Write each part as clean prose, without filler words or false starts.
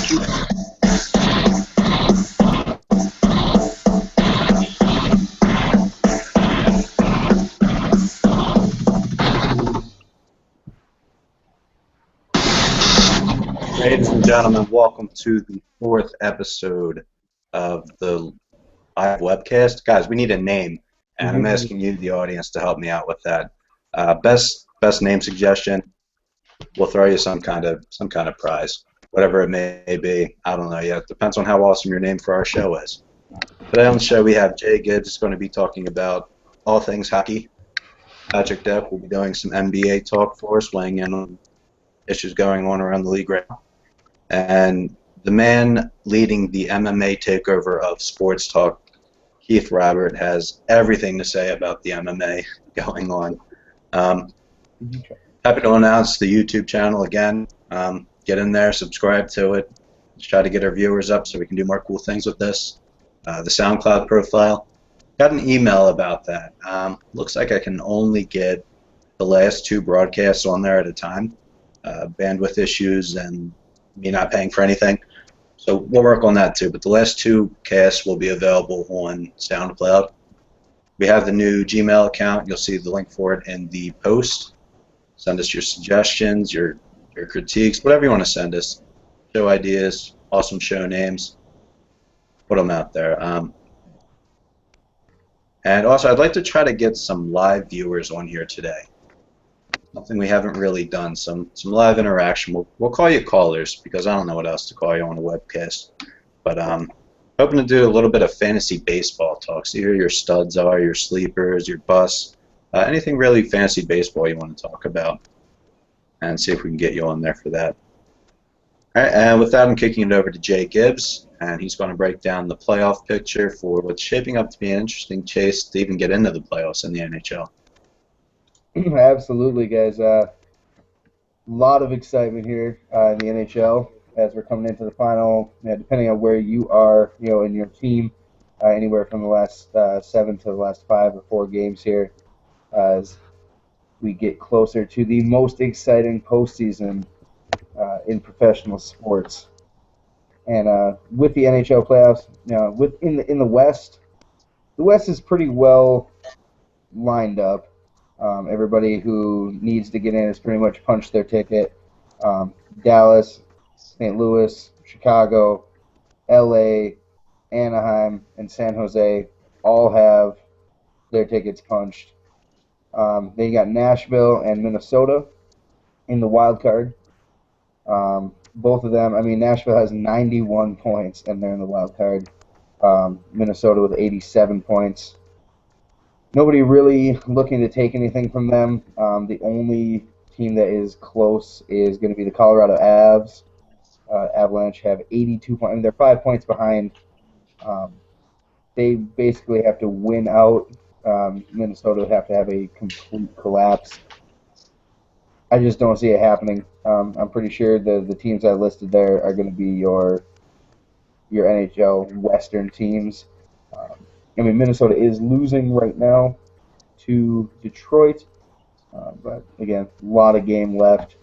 Ladies and gentlemen, welcome to the fourth episode of the live webcast. Guys, we need a name, and I'm asking you, the audience, to help me out with that. Best name suggestion. We'll throw you some kind of prize, whatever it may be. I don't know yet. Depends on how awesome your name for our show is. Today on the show we have Jay Gibbs going to be talking about all things hockey. Patrick Deck will be doing some NBA talk for us, weighing in on issues going on around the league right now. And the man leading the MMA takeover of sports talk, Keith Robert, has everything to say about the MMA going on. Happy to announce the YouTube channel again. Get in there, subscribe to it. Let's try to get our viewers up so we can do more cool things with this. The SoundCloud profile. Got an email about that. Looks like I can only get the last two broadcasts on there at a time. Bandwidth issues and me not paying for anything. So we'll work on that too. But the last two casts will be available on SoundCloud. We have the new Gmail account. You'll see the link for it in the post. Send us your suggestions, your critiques, whatever you want to send us. Show ideas, awesome show names. Put them out there. And also, I'd like to try to get some live viewers on here today. Something we haven't really done, some live interaction. We'll call you callers because I don't know what else to call you on a webcast. But hoping to do a little bit of fantasy baseball talk. See who your studs are, your sleepers, your busts, anything really fantasy baseball you want to talk about, and see if we can get you on there for that. All right, and with that, I'm kicking it over to Jay Gibbs, and he's going to break down the playoff picture for what's shaping up to be an interesting chase to even get into the playoffs in the NHL. Absolutely, guys. A lot of excitement here in the NHL as we're coming into the final. Depending on where you are, in your team, anywhere from the last 7 to the last 5 or 4 games here, as we get closer to the most exciting postseason in professional sports. And with the NHL playoffs, in the West is pretty well lined up. Everybody who needs to get in has pretty much punched their ticket. Dallas, St. Louis, Chicago, LA, Anaheim, and San Jose all have their tickets punched. Then you got Nashville and Minnesota in the wild card. Both of them, Nashville has 91 points and they're in the wild card. Minnesota with 87 points. Nobody really looking to take anything from them. The only team that is close is going to be the Colorado Avs. Avalanche have 82 points. They're 5 points behind. They basically have to win out. Minnesota would have to have a complete collapse. I just don't see it happening. I'm pretty sure the teams I listed there are going to be your NHL Western teams. Minnesota is losing right now to Detroit, but again, a lot of game left.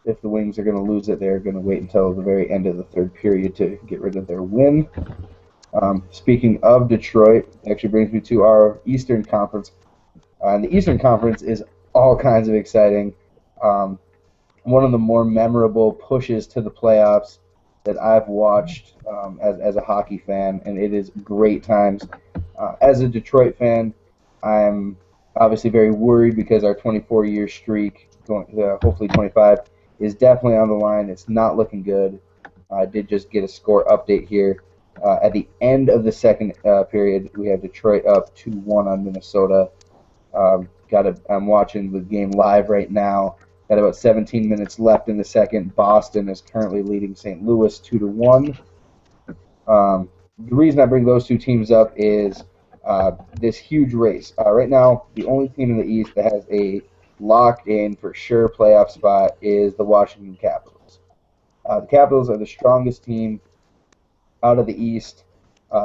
If the Wings are going to lose it, they're going to wait until the very end of the third period to get rid of their win. Speaking of Detroit, it actually brings me to our Eastern Conference. And the Eastern Conference is all kinds of exciting. One of the more memorable pushes to the playoffs that I've watched as a hockey fan, and it is great times. As a Detroit fan, I'm obviously very worried because our 24-year streak, hopefully 25, is definitely on the line. It's not looking good. I did just get a score update here. At the end of the second period, we have Detroit up 2-1 on Minnesota. I'm watching the game live right now. Got about 17 minutes left in the second. Boston is currently leading St. Louis 2-1. The reason I bring those two teams up is this huge race. Right now, the only team in the East that has a locked-in for sure playoff spot is the Washington Capitals. The Capitals are the strongest team out of the East.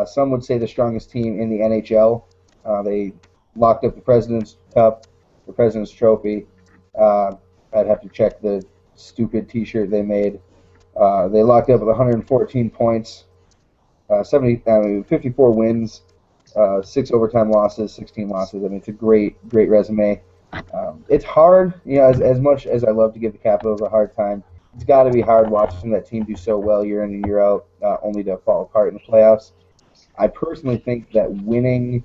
Some would say the strongest team in the NHL. They locked up the President's Cup, the President's Trophy. I'd have to check the stupid T-shirt they made. They locked up with 114 points, 54 wins, 6 overtime losses, 16 losses. I mean, it's a great resume. It's hard, as much as I love to give the Capitals a hard time, it's got to be hard watching that team do so well year in and year out, only to fall apart in the playoffs. I personally think that winning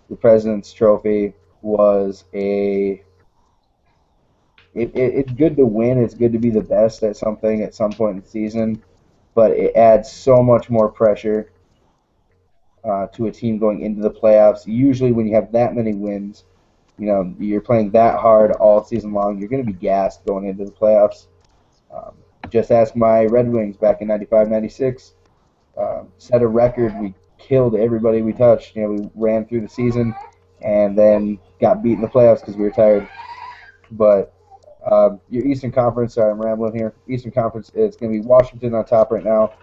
the President's Trophy was it's good to win. It's good to be the best at something at some point in the season, but it adds so much more pressure to a team going into the playoffs. Usually, when you have that many wins, you're playing that hard all season long, you're going to be gassed going into the playoffs. Um, just ask my Red Wings back in 95, 96. Set a record. We killed everybody we touched. We ran through the season and then got beat in the playoffs because we were tired. But your Eastern Conference, sorry, I'm rambling here. Eastern Conference, it's going to be Washington on top right now.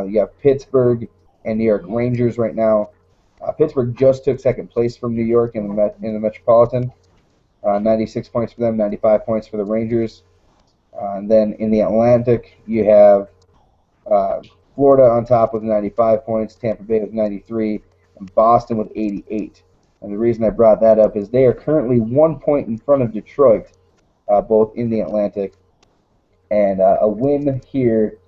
You have Pittsburgh and New York Rangers right now. Pittsburgh just took second place from New York in the Metropolitan. 96 points for them, 95 points for the Rangers. And then in the Atlantic, you have Florida on top with 95 points, Tampa Bay with 93, and Boston with 88. And the reason I brought that up is they are currently 1 point in front of Detroit, both in the Atlantic. And a win here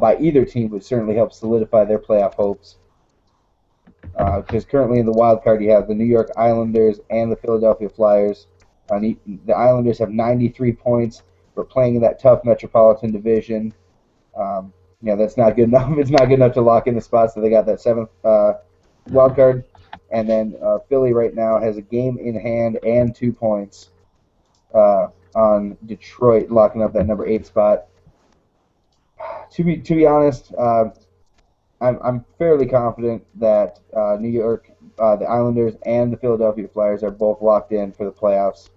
by either team would certainly help solidify their playoff hopes. Because currently in the wild card you have the New York Islanders and the Philadelphia Flyers. The Islanders have 93 points, but playing in that tough Metropolitan Division, that's not good enough. It's not good enough to lock in the spots, so they got that 7th wild card. And then Philly right now has a game in hand and 2 points on Detroit, locking up that number 8 spot. To be honest, I'm fairly confident that New York, the Islanders, and the Philadelphia Flyers are both locked in for the playoffs.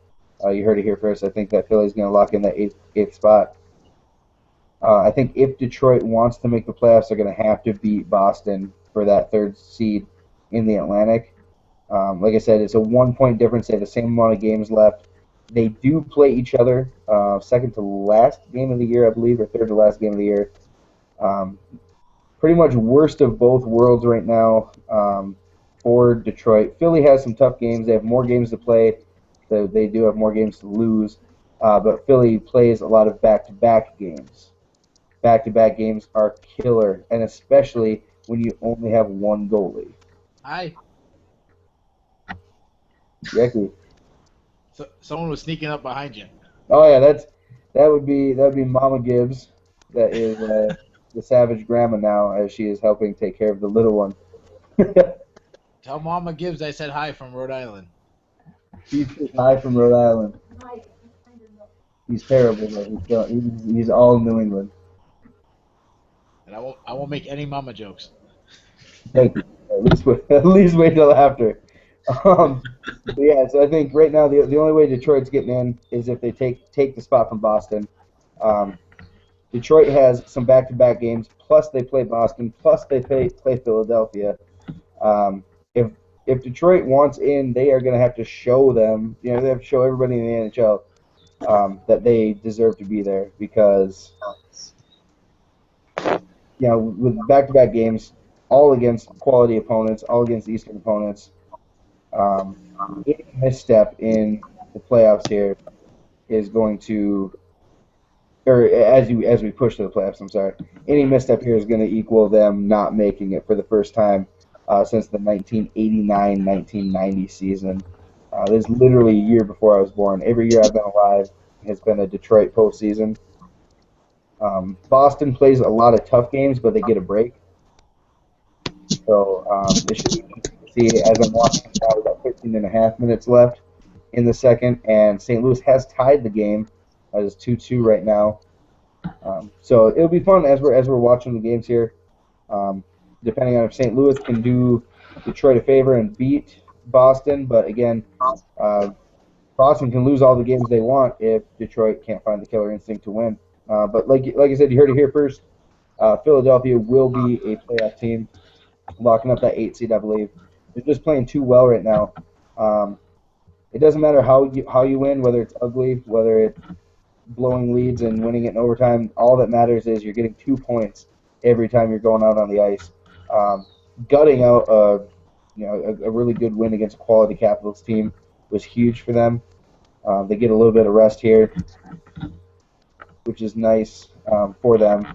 You heard it here first. I think that Philly's going to lock in that eighth spot. I think if Detroit wants to make the playoffs, they're going to have to beat Boston for that 3rd seed in the Atlantic. Like I said, it's a 1-point difference. They have the same amount of games left. They do play each other second to last game of the year, I believe, or third to last game of the year. Pretty much worst of both worlds right now for Detroit. Philly has some tough games. They have more games to play. So they do have more games to lose. But Philly plays a lot of back-to-back games. Back-to-back games are killer, and especially when you only have one goalie. Hi. Ricky. So, someone was sneaking up behind you. Oh yeah, that would be Mama Gibbs. That is the savage grandma now, as she is helping take care of the little one. Tell Mama Gibbs I said hi from Rhode Island. He's hi from Rhode Island. He's terrible, but he's all New England. And I won't make any mama jokes. Thank you. At least wait till after. Yeah, so I think right now the only way Detroit's getting in is if they take the spot from Boston. Detroit has some back-to-back games, plus they play Boston, plus they play Philadelphia. If Detroit wants in, they are going to have to show them, they have to show everybody in the NHL that they deserve to be there because, with back-to-back games, all against quality opponents, all against Eastern opponents, any misstep in the playoffs here is going to, or as we push to the playoffs, I'm sorry, any misstep here is going to equal them not making it for the first time since the 1989-1990 season. This is literally a year before I was born. Every year I've been alive has been a Detroit postseason. Boston plays a lot of tough games, but they get a break. So this should be interesting to see. As I'm watching now, we've got 13 and a half minutes left in the second, and St. Louis has tied the game. It's 2-2 right now. So it'll be fun as we're watching the games here. Depending on if St. Louis can do Detroit a favor and beat Boston, but again, Boston can lose all the games they want if Detroit can't find the killer instinct to win. But like I said, you heard it here first. Philadelphia will be a playoff team, locking up that 8 seed, I believe. They're just playing too well right now. It doesn't matter how you win, whether it's ugly, whether it blowing leads and winning it in overtime. All that matters is you're getting 2 points every time you're going out on the ice. Gutting out a really good win against a quality Capitals team was huge for them. They get a little bit of rest here, which is nice for them.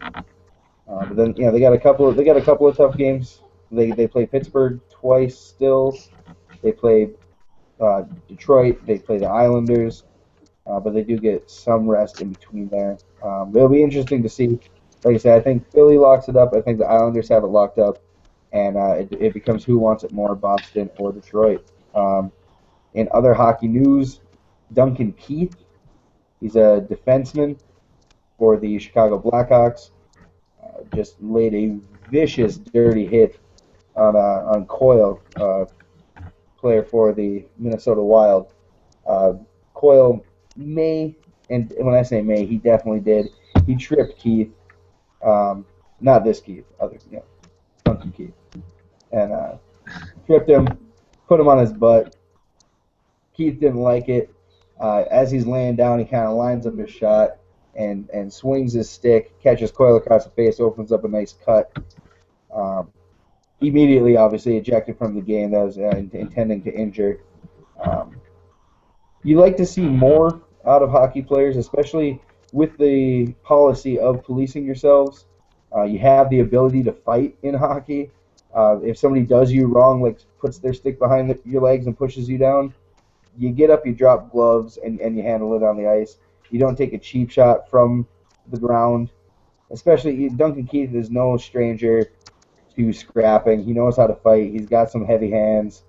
But then they got a couple of tough games. They play Pittsburgh twice still. They play Detroit. They play the Islanders, but they do get some rest in between there. It'll be interesting to see. Like I said, I think Philly locks it up. I think the Islanders have it locked up, and it becomes who wants it more, Boston or Detroit. In other hockey news, Duncan Keith, he's a defenseman for the Chicago Blackhawks. Just laid a vicious, dirty hit on Coyle, player for the Minnesota Wild. Coyle may, and when I say may, he definitely did. He tripped Keith, not this Keith, Duncan Keith, and tripped him, put him on his butt. Keith didn't like it. As he's laying down, he kind of lines up his shot and swings his stick, catches Coyle across the face, opens up a nice cut. Immediately, obviously, ejected from the game. That was intending to injure. You like to see more out of hockey players, especially with the policy of policing yourselves. You have the ability to fight in hockey. If somebody does you wrong, like puts their stick behind your legs and pushes you down, you get up, you drop gloves, and you handle it on the ice. You don't take a cheap shot from the ground. Especially Duncan Keith is no stranger to scrapping. He knows how to fight. He's got some heavy hands.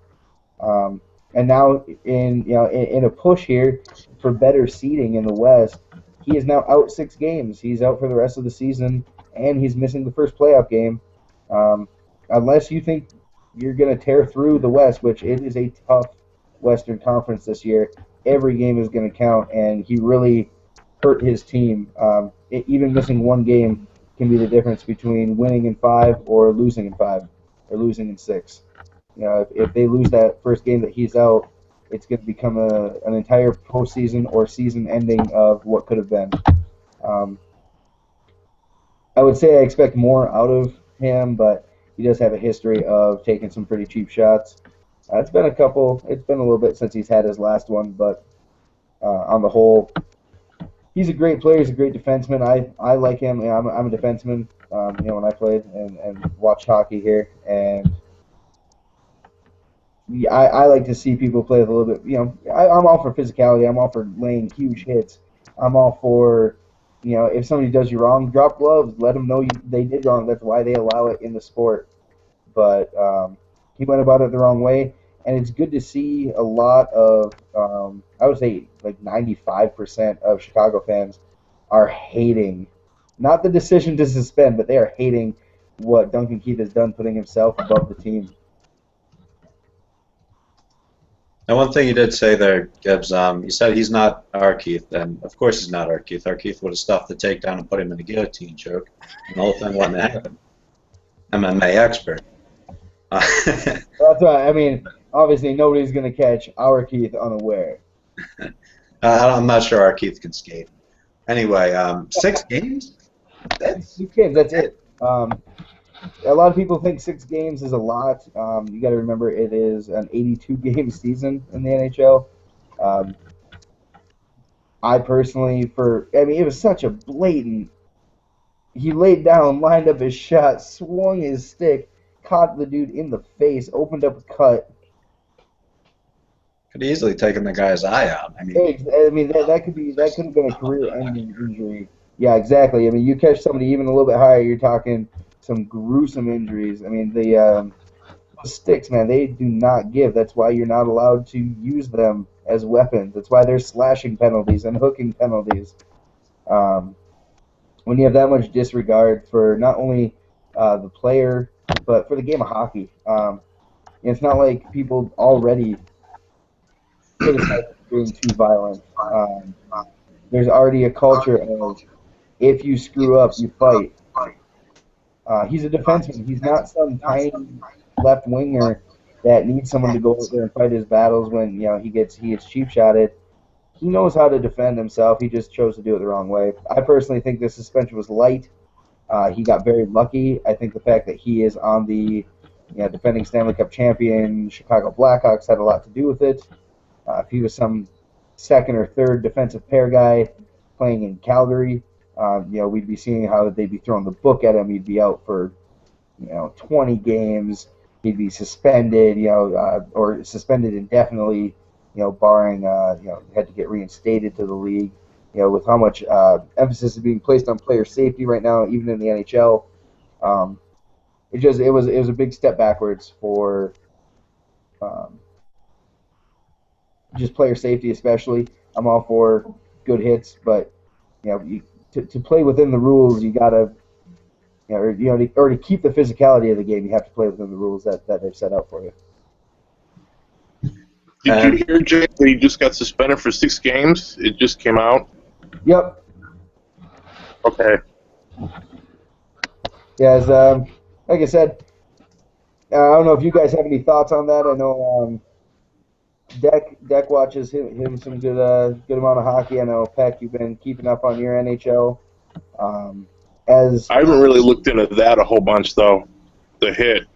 And now in a push here for better seeding in the West, he is now out 6 games. He's out for the rest of the season, and he's missing the first playoff game. Unless you think you're going to tear through the West, which it is a tough Western Conference this year, every game is going to count, and he really hurt his team. Even missing 1 game can be the difference between winning in 5 or losing in 5 or losing in 6. If they lose that first game that he's out, it's going to become an entire postseason or season ending of what could have been. I would say I expect more out of him, but he does have a history of taking some pretty cheap shots. It's been a little bit since he's had his last one, but on the whole, he's a great player. He's a great defenseman. I like him. I'm a defenseman. When I played and watched hockey here, and I like to see people play with a little bit. I'm all for physicality. I'm all for laying huge hits. I'm all for, if somebody does you wrong, drop gloves. Let them know they did wrong. That's why they allow it in the sport. But he went about it the wrong way, and it's good to see a lot of, I would say like 95% of Chicago fans are hating, not the decision to suspend, but they are hating what Duncan Keith has done, putting himself above the team. Now, one thing you did say there, Gibbs, you said he's not our Keith, and of course he's not our Keith. Our Keith would have stuffed the takedown and put him in a guillotine choke, and the whole thing wouldn't have happened. MMA expert. That's right. I mean, obviously nobody's going to catch our Keith unaware. I'm not sure our Keith can skate. Anyway, 6 games? 6 games, that's it. A lot of people think 6 games is a lot. You got to remember it is an 82-game season in the NHL. I personally, it was such a blatant. He laid down, lined up his shot, swung his stick, caught the dude in the face, opened up a cut. Could easily taken the guy's eye out. That could have been a career-ending injury. Yeah, exactly. I mean, you catch somebody even a little bit higher, you're talking some gruesome injuries. I mean, the sticks, man, they do not give. That's why you're not allowed to use them as weapons. That's why there's slashing penalties and hooking penalties. When you have that much disregard for not only the player, but for the game of hockey. It's not like people already criticize being too violent. There's already a culture of, if you screw up, you fight. He's a defenseman. He's not some tiny left winger that needs someone to go out there and fight his battles when he gets cheap shotted. he knows how to defend himself. He just chose to do it the wrong way. I personally think the suspension was light. He got very lucky. I think the fact that he is on the defending Stanley Cup champion Chicago Blackhawks had a lot to do with it. If he was some second or third defensive pair guy playing in Calgary, we'd be seeing how they'd be throwing the book at him. He'd be out for 20 games. He'd be suspended, or suspended indefinitely, barring, had to get reinstated to the league. With how much emphasis is being placed on player safety right now, even in the NHL, it was a big step backwards for just player safety, especially. I'm all for good hits, but to play within the rules, you gotta, or to keep the physicality of the game, you have to play within the rules that they've set out for you. Did you hear, Jake, that he just got suspended for 6 games? It just came out. Yep. Okay. Yeah, like I said, I don't know if you guys have any thoughts on that. I know Deck watches him some good amount of hockey. I know, Peck, you've been keeping up on your NHL. I haven't really looked into that a whole bunch, though. The hit.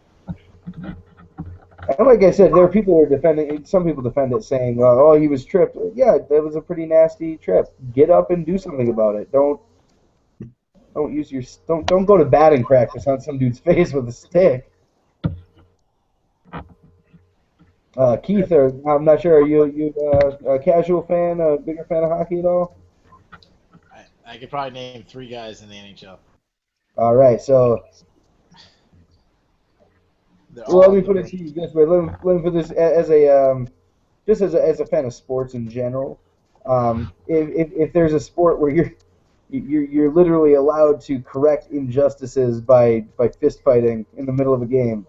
And like I said, there are people who are defending. Some people defend it, saying, "Oh, he was tripped." Yeah, that was a pretty nasty trip. Get up and do something about it. Don't go to batting practice on some dude's face with a stick. Keith, I'm not sure. Are you a casual fan, a bigger fan of hockey at all? I could probably name 3 guys in the NHL. All right, so let me put it to you this way. Let me put this as a fan of sports in general. If there's a sport where you're literally allowed to correct injustices by fist fighting in the middle of a game,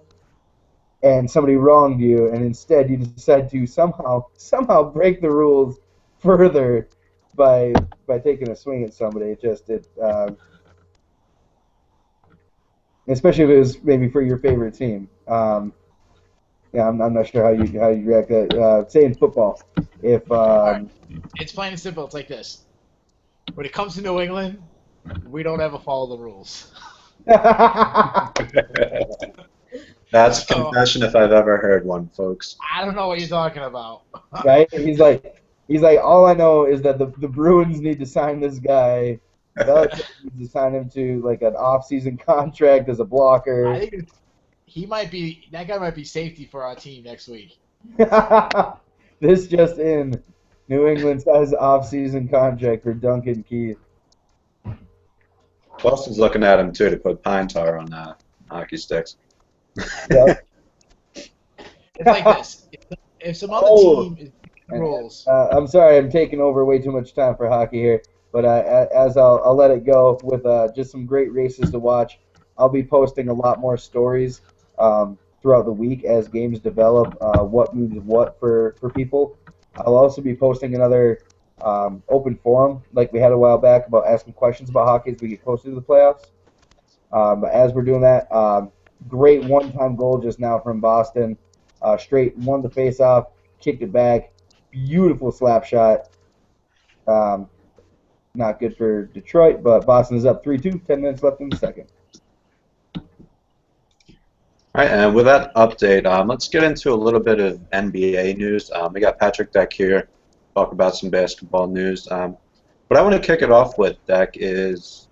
and somebody wronged you, and instead you decide to somehow break the rules further by taking a swing at somebody, especially if it was maybe for your favorite team. I'm not sure how you react to that. Say in football, if it's plain and simple. It's like this: when it comes to New England, we don't ever follow the rules. That's a confession if I've ever heard one, folks. I don't know what you're talking about. Right? He's like, all I know is that the Bruins need to sign this guy. Belichick needs to sign him to like an off-season contract as a blocker. I think that guy might be safety for our team next week. This just in: New England has off-season contract for Duncan Keith. Boston's looking at him too to put pine tar on hockey sticks. Yep. It's like this: if some other team is rules. I'm sorry, I'm taking over way too much time for hockey here, but as I'll let it go with just some great races to watch. I'll be posting a lot more stories throughout the week as games develop, what moves what for people. I'll also be posting another open forum like we had a while back about asking questions about hockey as we get closer to the playoffs. As we're doing that, great one-time goal just now from Boston. Straight won the face-off, kicked it back. Beautiful slap shot. Not good for Detroit, but Boston is up 3-2, 10 minutes left in the second. All right, and with that update, let's get into a little bit of NBA news. We got Patrick Deck here, talk about some basketball news. What I want to kick it off with, Deck, is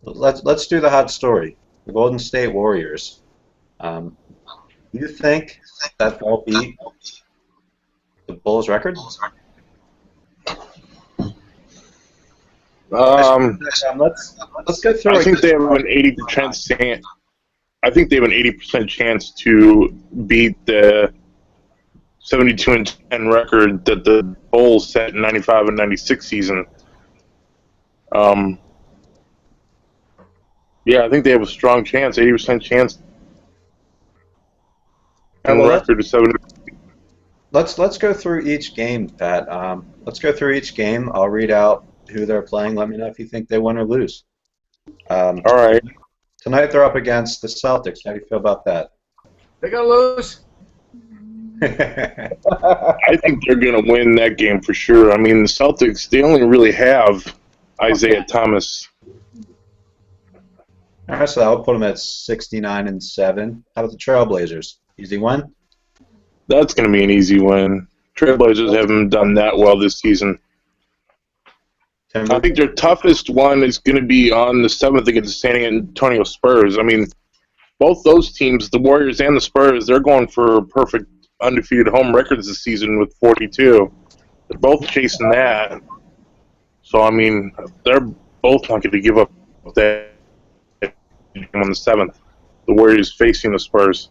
let's do the hot story. The Golden State Warriors. Do you think that they'll beat the Bulls' record? Let's go through. I think they have an 80% chance. I think they have an 80% chance to beat the 72-10 record that the Bulls set in '95 and '96 season. Yeah, I think they have a strong chance, 80% chance. And the record is 70. Let's go through each game, Pat. Let's go through each game. I'll read out who they're playing. Let me know if you think they win or lose. All right. Tonight they're up against the Celtics. How do you feel about that? They're gonna lose. I think they're going to win that game for sure. I mean, the Celtics, they only really have Isaiah Thomas. All right, so I'll put them at 69-7. How about the Trailblazers? Easy win? That's going to be an easy win. Trailblazers haven't done that well this season. I think their toughest one is going to be on the 7th against the San Antonio Spurs. I mean, both those teams, the Warriors and the Spurs, they're going for perfect undefeated home records this season with 42. They're both chasing that. So, I mean, they're both not going to give up that on the 7th. The Warriors facing the Spurs.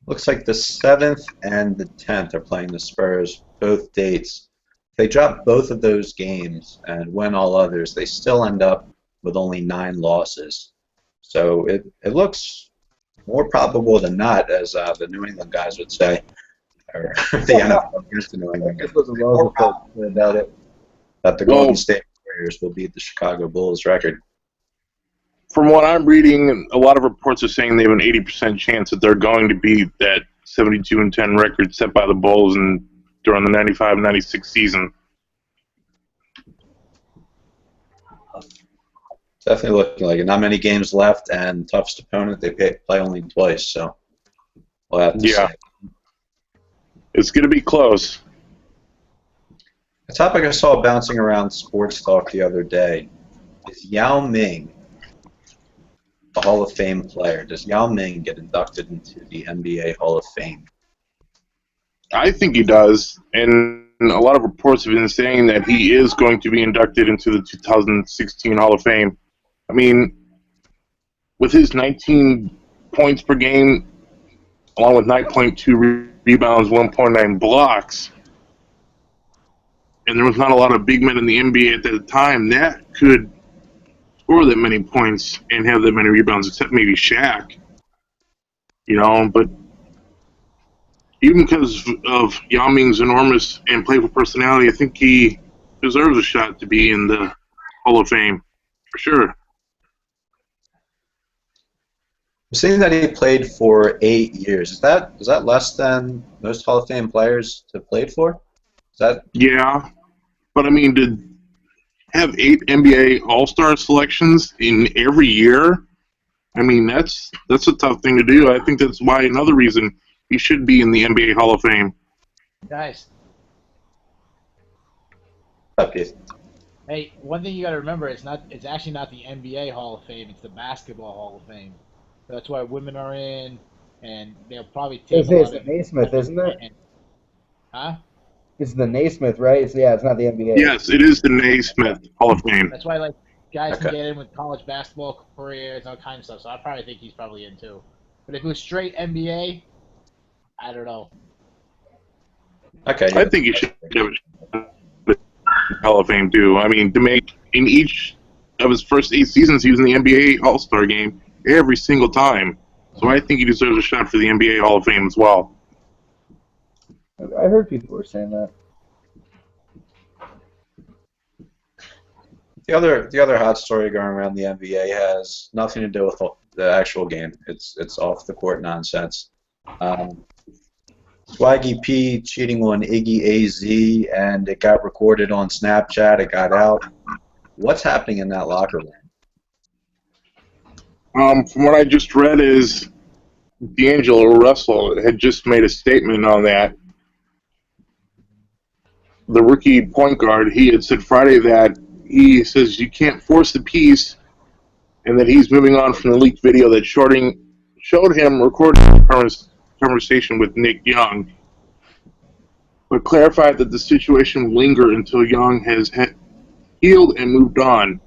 Looks like the 7th and the 10th are playing the Spurs, both dates. If they drop both of those games and win all others, they still end up with only 9 losses. So it looks more probable than not, as the New England guys would say, or the NFL against the New England guys. More probable about it that the Golden State Warriors will beat the Chicago Bulls record. From what I'm reading, a lot of reports are saying they have an 80% chance that they're going to beat that 72-10 record set by the Bulls during the 95-96 season. Definitely looking like it. Not many games left, and toughest opponent, they play only twice, so we'll have to see. It's going to be close. A topic I saw bouncing around Sports Talk the other day is Yao Ming, a Hall of Fame player. Does Yao Ming get inducted into the NBA Hall of Fame? I think he does, and a lot of reports have been saying that he is going to be inducted into the 2016 Hall of Fame. I mean, with his 19 points per game, along with 9.2 rebounds, 1.9 blocks, and there was not a lot of big men in the NBA at that time that could score that many points and have that many rebounds, except maybe Shaq. But even because of Yao Ming's enormous and playful personality, I think he deserves a shot to be in the Hall of Fame, for sure. I'm seeing that he played for 8 years. Is that less than most Hall of Fame players have played for? Yeah, but I mean, to have 8 NBA All-Star selections in every year, I mean, that's a tough thing to do. I think that's why another reason he should be in the NBA Hall of Fame. Guys. Okay. Hey, one thing you got to remember, it's actually not the NBA Hall of Fame, it's the Basketball Hall of Fame. That's why women are in, and they'll probably take It's the Naismith, isn't it? Huh? It's the Naismith, right? It's not the NBA. Yes, it is the Naismith Hall of Fame. That's why guys can get in with college basketball careers and all kinds of stuff. So I probably think he's probably in too. But if it was straight NBA, I don't know. Okay. I think he should have a Hall of Fame too. I mean, to make in each of his first 8 seasons, he was in the NBA All-Star game every single time. So I think he deserves a shot for the NBA Hall of Fame as well. I heard people were saying that. The other hot story going around the NBA has nothing to do with the actual game. It's off the court nonsense. Swaggy P cheating on Iggy AZ, and it got recorded on Snapchat. It got out. What's happening in that locker room? From what I just read is D'Angelo Russell had just made a statement on that. The rookie point guard, he had said Friday that he says you can't force the peace, and that he's moving on from the leaked video that showed him recording a conversation with Nick Young, but clarified that the situation will linger until Young has healed and moved on.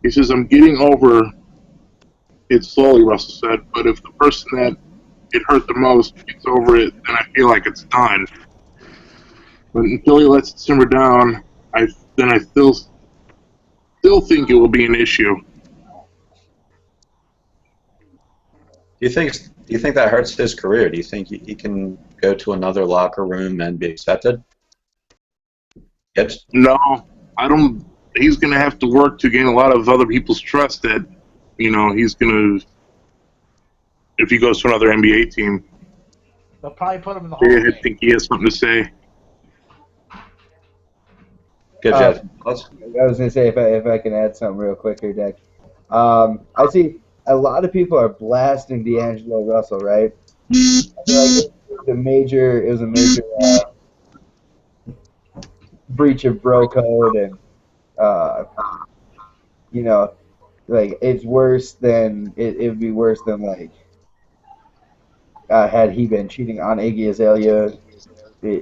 He says, I'm getting over it slowly, Russell said, but if the person that it hurt the most gets over it, then I feel like it's done. But until he lets it simmer down, I still think it will be an issue. Do you think that hurts his career? Do you think he can go to another locker room and be accepted? Yes. No, I don't. He's going to have to work to gain a lot of other people's trust that, he's going to if he goes to another NBA team. They'll probably put him in the Hall of I Fame. think he has something to say. Good Uh, job. Thoughts? I was gonna say if I can add something real quick here, Deck. I see a lot of people are blasting D'Angelo Russell, right? I feel like it was a major breach of bro code, and uh, you know, like it's worse than it would be worse than like had he been cheating on Iggy Azalea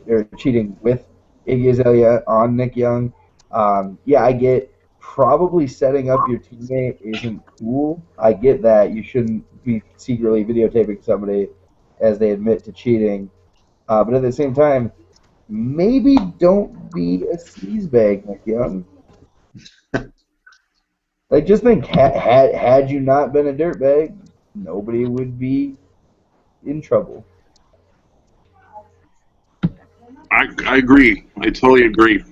or cheating with Iggy Azalea on Nick Young. Yeah, I get probably setting up your teammate isn't cool. I get that. You shouldn't be secretly videotaping somebody as they admit to cheating. But at the same time, maybe don't be a sleazebag, Nick Young. Like, just think, had you not been a dirtbag, nobody would be in trouble. I agree. I totally agree.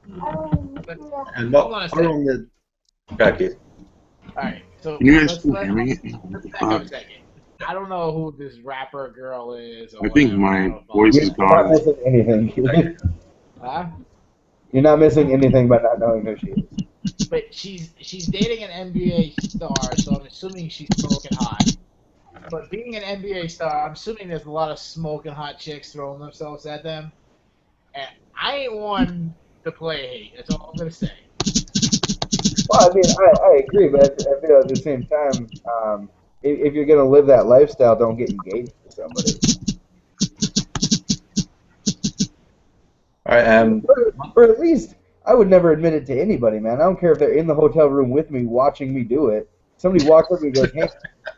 But, And hold on a second. on the Becky. All right, so Can you guys let's still hear me? let's back up a second. I don't know who this rapper girl is. Or I think whatever. I my don't voice follow is her. You're not gone. missing anything. Huh? You're not missing anything by not knowing who she is. But she's dating an NBA star, so I'm assuming she's smoking hot. But being an NBA star, I'm assuming there's a lot of smoking hot chicks throwing themselves at them. And I ain't one to play hate. That's all I'm gonna say. Well, I mean, I agree, but I feel at the same time, if you're going to live that lifestyle, don't get engaged to somebody. All right, Or at least, I would never admit it to anybody, man. I don't care if they're in the hotel room with me watching me do it. Somebody walks up and goes, "Hey,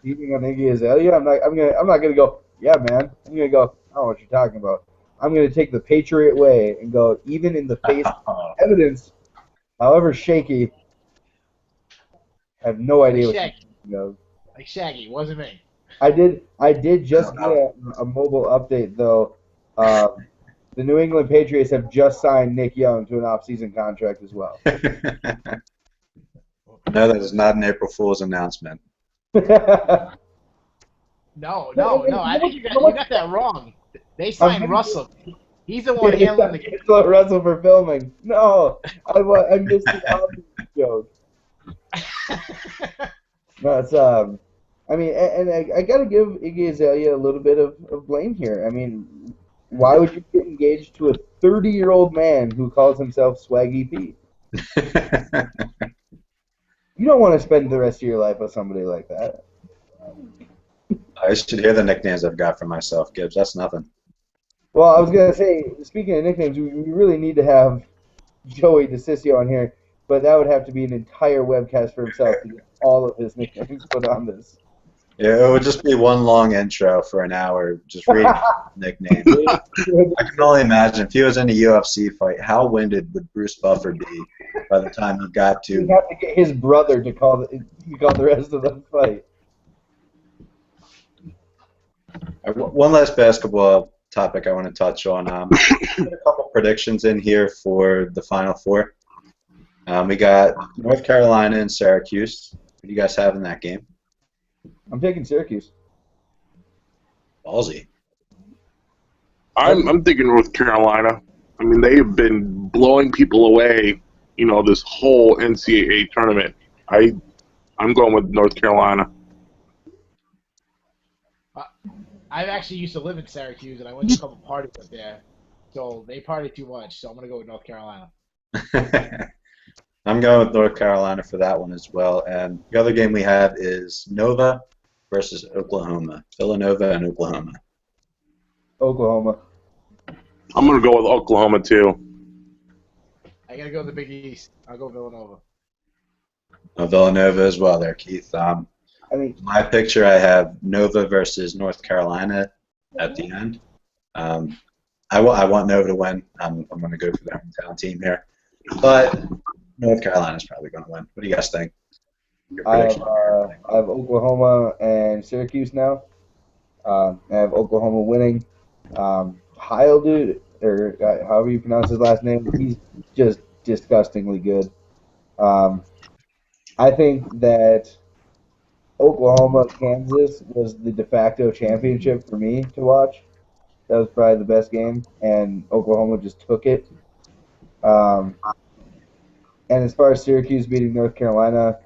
cheating on Iggy Azalea?" I'm not gonna go, "Yeah, man." I'm gonna go, "I don't know what you're talking about." I'm gonna take the Patriot way and go, even in the face of evidence, however shaky. I have no idea Like what Shaggy. you know. Like Shaggy, wasn't me. I did just I don't get a mobile update though. The New England Patriots have just signed Nick Young to an off-season contract as well. No, that is not an April Fool's announcement. No. I think you got that wrong. They signed Russell. He's the one handling the game. It's like Russell for filming. No, I missed the obvious joke. No, it's I mean, and I got to give Iggy Azalea a little bit of blame here. I mean, why would you get engaged to a 30-year-old man who calls himself Swaggy P? You don't want to spend the rest of your life with somebody like that. I should hear the nicknames I've got for myself, Gibbs. That's nothing. Well, I was going to say, speaking of nicknames, we really need to have Joey DeCiccio on here, but that would have to be an entire webcast for himself to get all of his nicknames put on this. Yeah, it would just be one long intro for an hour, just reading nicknames. I can only imagine if he was in a UFC fight, how winded would Bruce Buffer be by the time he got to? You'd have to get his brother to call the rest of the fight. One last basketball topic I want to touch on. Put a couple predictions in here for the Final Four. We got North Carolina and Syracuse. What do you guys have in that game? I'm taking Syracuse. Ballsy. I'm thinking North Carolina. I mean, they have been blowing people away, this whole NCAA tournament. I'm going with North Carolina. I actually used to live in Syracuse, and I went to a couple parties up there. So they party too much, so I'm going to go with North Carolina. I'm going with North Carolina for that one as well. And the other game we have is Nova versus Oklahoma. Villanova and Oklahoma. Oklahoma. I'm going to go with Oklahoma, too. I got to go to the Big East. I'll go Villanova. Villanova as well there, Keith. I mean, My picture, I have Nova versus North Carolina at the end. I want Nova to win. I'm going to go for the hometown team here. But North Carolina's probably going to win. What do you guys think? Your I prediction? have Oklahoma and Syracuse now. I have Oklahoma winning. Heil, dude, or however you pronounce his last name, he's just disgustingly good. I think that Oklahoma Kansas was the de facto championship for me to watch. That was probably the best game, and Oklahoma just took it. Um, and as far as Syracuse beating North Carolina,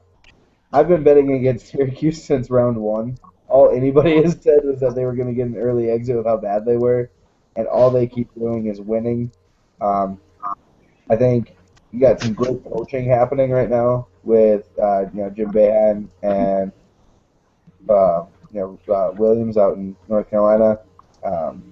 I've been betting against Syracuse since round one. All anybody has said was that they were going to get an early exit with how bad they were, and all they keep doing is winning. Um, I think you got some great coaching happening right now with Jim Boeheim and Williams out in North Carolina. Um,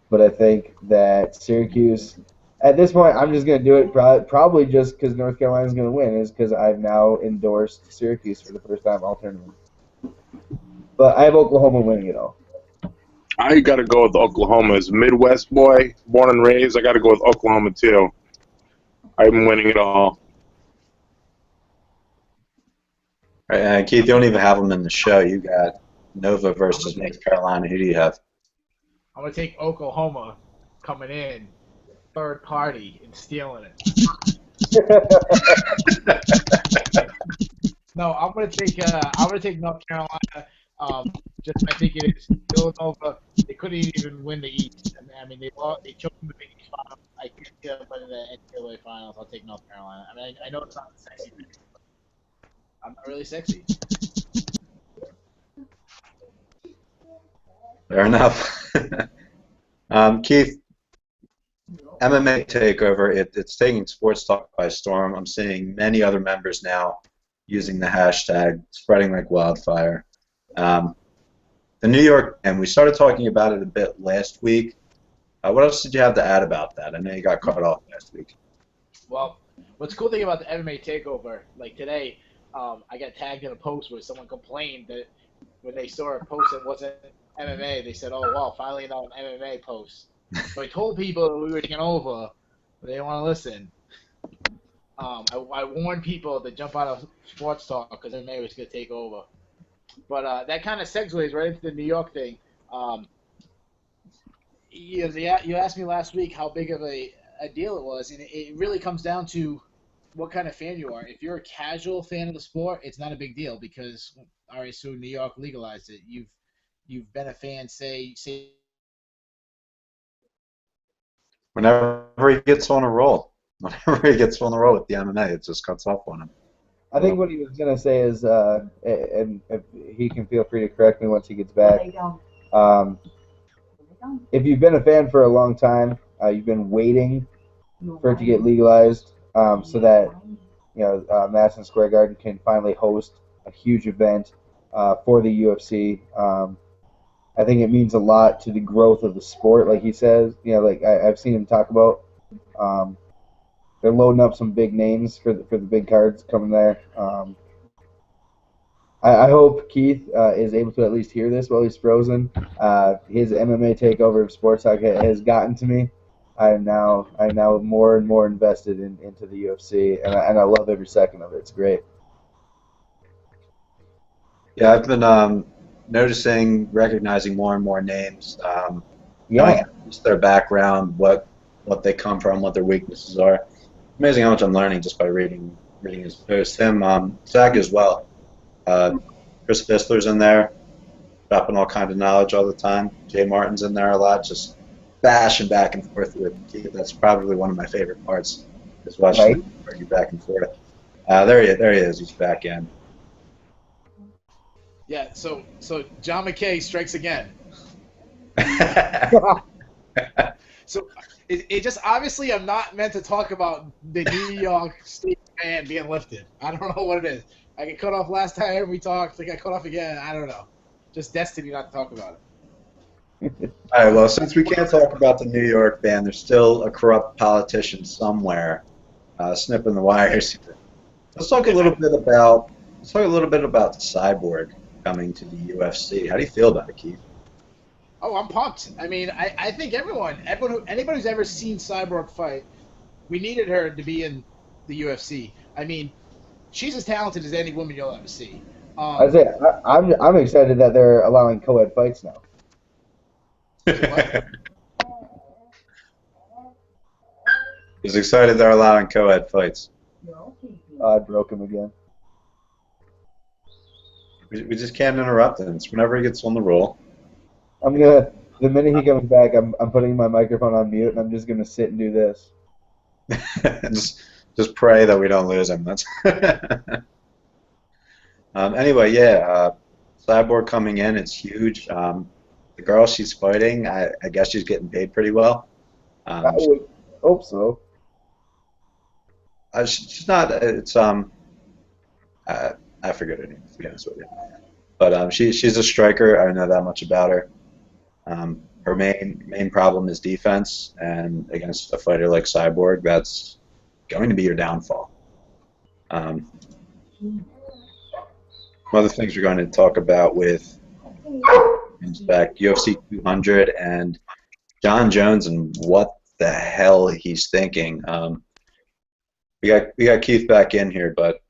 but I think that Syracuse, at this point, I'm just going to do it probably just because North Carolina's going to win, is because I've now endorsed Syracuse for the first time all tournament. But I have Oklahoma winning it all. I got to go with Oklahoma. As a Midwest boy, born and raised, I got to go with Oklahoma too. I'm winning it all. All right, Keith, you don't even have them in the show. You got Nova versus North Carolina. Who do you have? I'm gonna take Oklahoma coming in, third party, and stealing it. No, I'm gonna take North Carolina. Just I think it is Villanova. They couldn't even win the East. I mean they choked in the Big East final. I can't see them winning the NCAA finals. I'll take North Carolina. I mean I know it's not the sexy thing, but I'm not really sexy. Fair enough. Keith, MMA Takeover, it's taking sports talk by storm. I'm seeing many other members now using the hashtag, spreading like wildfire. The New York, and we started talking about it a bit last week. What else did you have to add about that? I know you got cut off last week. Well, what's the cool thing about the MMA Takeover, like today, I got tagged in a post where someone complained that when they saw a post that wasn't MMA, they said, "Oh, wow, finally an MMA post." So I told people that we were taking over, but they didn't want to listen. I warned people to jump out of sports talk because MMA was going to take over. But that kind of segues right into the New York thing. You asked me last week how big of a deal it was, and it really comes down to what kind of fan you are. If you're a casual fan of the sport, it's not a big deal because, all right, so New York legalized it. You've been a fan, say. Whenever he gets on a roll, with the MMA, it just cuts off on him. I think what he was going to say is, and if he can feel free to correct me once he gets back, if you've been a fan for a long time, you've been waiting for it to get legalized so that Madison Square Garden can finally host a huge event for the UFC. I think it means a lot to the growth of the sport, like he says. Like I've seen him talk about. They're loading up some big names for the big cards coming there. I hope Keith is able to at least hear this while he's frozen. His MMA takeover of Sports Talk has gotten to me. I'm now more and more invested into the UFC, and I love every second of it. It's great. Yeah, I've been recognizing more and more names, knowing their background, what they come from, what their weaknesses are. Amazing how much I'm learning just by reading his posts. Zach as well. Chris Fissler's in there, dropping all kind of knowledge all the time. Jay Martin's in there a lot, just bashing back and forth with Keith. That's probably one of my favorite parts, is watching them argue back and forth. There he is. He's back in. Yeah, so John McKay strikes again. So it just obviously I'm not meant to talk about the New York State ban being lifted. I don't know what it is. I got cut off last time we talked. I got cut off again. I don't know. Just destiny not to talk about it. All right. Well, since we can't talk about the New York ban, there's still a corrupt politician somewhere snipping the wires. Let's talk a little bit about Cyborg coming to the UFC. How do you feel about it, Keith? Oh, I'm pumped. I mean, I think anybody who's ever seen Cyborg fight, we needed her to be in the UFC. I mean, she's as talented as any woman you'll ever see. I'm excited that they're allowing co-ed fights now. He's excited they're allowing co-ed fights. I broke him again. We just can't interrupt him. It's whenever he gets on the roll. The minute he comes back, I'm putting my microphone on mute, and I'm just gonna sit and do this. just pray that we don't lose him. That's anyway, yeah. Cyborg coming in, it's huge. The girl she's fighting, I guess she's getting paid pretty well. I would hope so. She's not. It's I forget her name, to be honest with you. But she's a striker. I know that much about her. Her main problem is defense, and against a fighter like Cyborg, that's going to be your downfall. One of the things we're going to talk about with back UFC 200 and Jon Jones and what the hell he's thinking. We got Keith back in here, but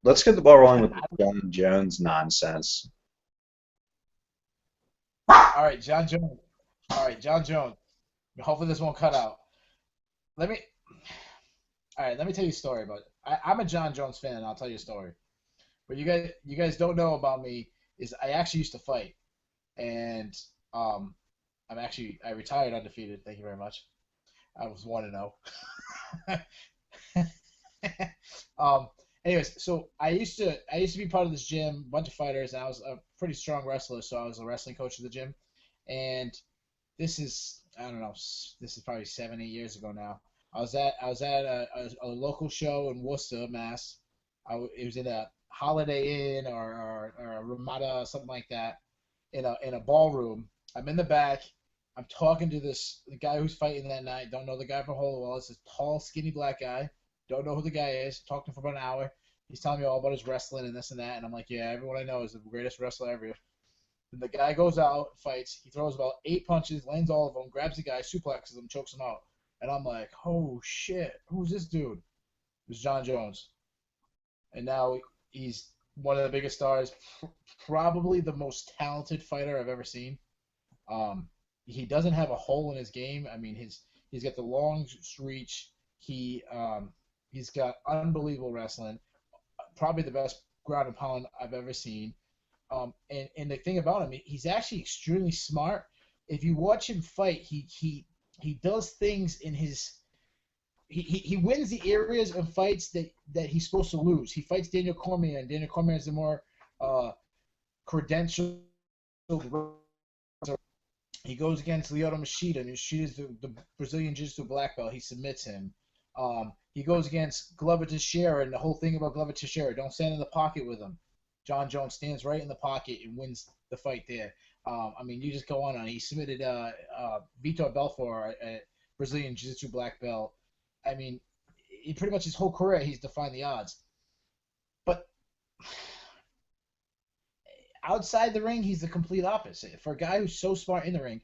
let's get the ball rolling with the Jon Jones nonsense. All right, Jon Jones. Hopefully this won't cut out. Let me tell you a story about it. I'm a Jon Jones fan, and I'll tell you a story. What you guys don't know about me is I actually used to fight, and I retired undefeated. Thank you very much. I was 1-0. Anyways, so I used to be part of this gym, bunch of fighters, and I was a pretty strong wrestler, so I was a wrestling coach of the gym. And this is, I don't know, this is probably 7-8 years ago now. I was at a local show in Worcester, Mass. It was in a Holiday Inn or a Ramada, something like that, in a ballroom. I'm in the back. I'm talking to the guy who's fighting that night. Don't know the guy from Holowell. It's this tall, skinny black guy. Don't know who the guy is. Talked to him for about an hour. He's telling me all about his wrestling and this and that. And I'm like, yeah, everyone I know is the greatest wrestler ever. And the guy goes out, fights. He throws about 8 punches, lands all of them, grabs the guy, suplexes him, chokes him out. And I'm like, oh, shit. Who's this dude? It was Jon Jones. And now he's one of the biggest stars, probably the most talented fighter I've ever seen. He doesn't have a hole in his game. I mean, he's got the long reach. He's got unbelievable wrestling. Probably the best ground and pound I've ever seen. And the thing about him, he's actually extremely smart. If you watch him fight, he does things in his. He wins the areas of fights that he's supposed to lose. He fights Daniel Cormier, and Daniel Cormier is the more credentialed. He goes against Lyoto Machida, and Machida's the Brazilian Jiu-Jitsu black belt. He submits him. He goes against Glover Teixeira, and the whole thing about Glover Teixeira, don't stand in the pocket with him. Jon Jones stands right in the pocket and wins the fight there. I mean, you just go on. He submitted Vitor Belfort, a Brazilian Jiu-Jitsu black belt. I mean, pretty much his whole career, he's defined the odds. But outside the ring, he's the complete opposite. For a guy who's so smart in the ring,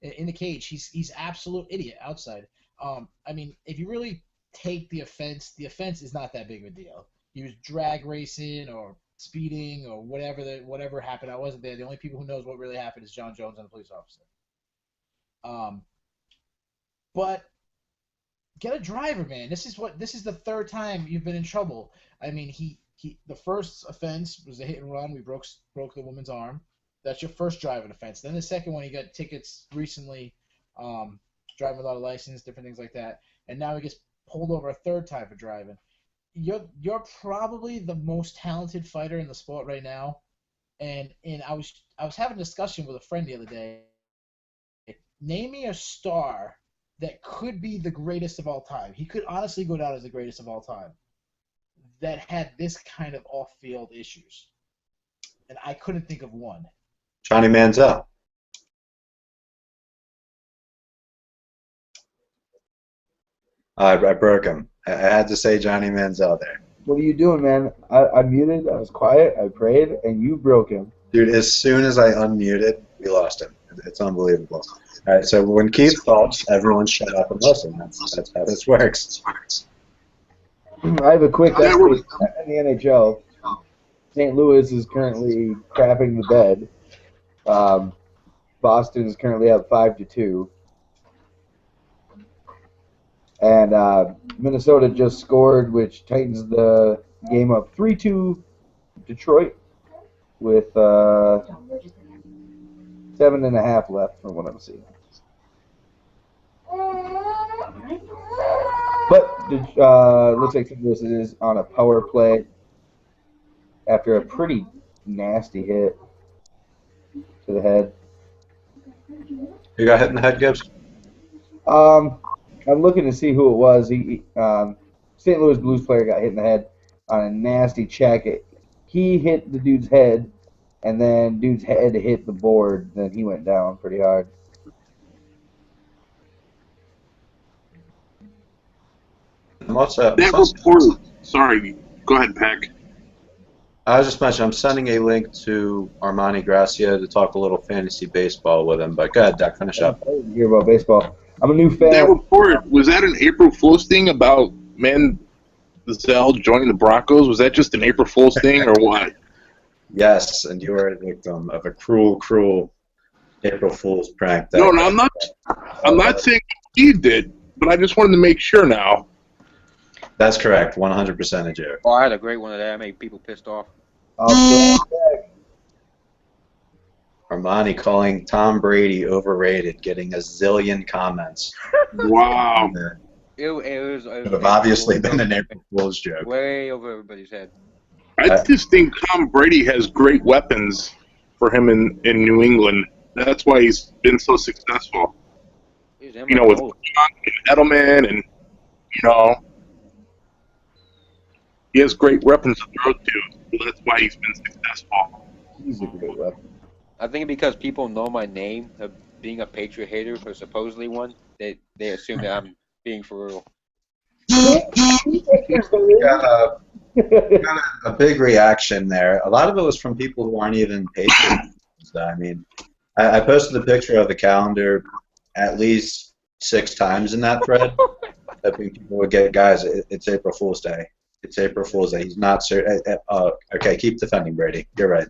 in the cage, he's absolute idiot outside. I mean, if you really take the offense is not that big of a deal. He was drag racing or speeding or whatever happened. I wasn't there. The only people who knows what really happened is Jon Jones and the police officer. But get a driver, man. This is the third time you've been in trouble. I mean, the first offense was a hit and run. We broke the woman's arm. That's your first driving offense. Then the second one, he got tickets recently, driving without a license, different things like that. And now he gets pulled over a third time for driving. You're probably the most talented fighter in the sport right now. And I was having a discussion with a friend the other day. Name me a star that could be the greatest of all time. He could honestly go down as the greatest of all time that had this kind of off-field issues. And I couldn't think of one. Johnny Manziel. I broke him. I had to say Johnny Manziel there. What are you doing, man? I muted, I was quiet, I prayed, and you broke him. Dude, as soon as I unmuted, we lost him. It's unbelievable. All right, so when Keith talks, everyone shut up and listen. That's how this works. I have a quick update in the NHL. St. Louis is currently crapping the bed. Boston is currently up 5-2. And Minnesota just scored, which tightens the game up 3-2 Detroit. with 7.5 left from what I'm seeing. But looks like this is on a power play after a pretty nasty hit to the head. You got hit in the head, Gibbs? I'm looking to see who it was. St. Louis Blues player got hit in the head on a nasty check. He hit the dude's head, and then dude's head hit the board. Then he went down pretty hard. What's up? That report. Sorry, go ahead, Peck. I was just mentioning, I'm sending a link to Armani Gracia to talk a little fantasy baseball with him. But go ahead, Dak, finish up. I didn't hear about baseball. I'm a new fan. That report, was that an April Fool's thing about Manziel joining the Broncos? Was that just an April Fool's thing or what? Yes, and you are a victim of a cruel, cruel April Fool's prank. No, I'm not saying he did, but I just wanted to make sure now. That's correct, 100% a joke. Oh, I had a great one of that. I made people pissed off. Armani calling Tom Brady overrated, getting a zillion comments. Wow. It was It would have obviously been an April Fool's joke. way over everybody's head. I just think Tom Brady has great weapons for him in New England. That's why he's been so successful. With John and Edelman and, he has great weapons to throw to. So that's why he's been successful. He's a great weapon. I think because people know my name of being a Patriot hater, or supposedly one, they assume that I'm being for real. Got a big reaction there. A lot of it was from people who aren't even Patriots. I mean, I posted a picture of the calendar at least 6 times in that thread. Hoping people would get, guys, it's April Fool's Day. It's April Fool's Day. He's not serious. Okay, keep defending Brady. You're right.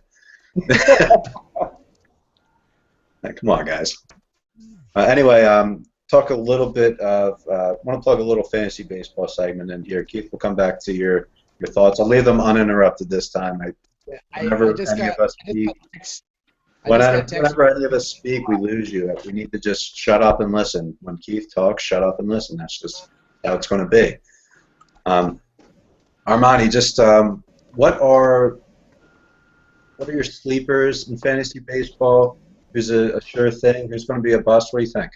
Come on, guys. Anyway, talk a little bit of. Want to plug a little fantasy baseball segment in here. Keith, we'll come back to your thoughts. I'll leave them uninterrupted this time. Whenever any of us speak, we lose you. We need to just shut up and listen. When Keith talks, shut up and listen. That's just how it's going to be. Armani, just what are your sleepers in fantasy baseball? Who's a sure thing? Who's going to be a bust? What do you think?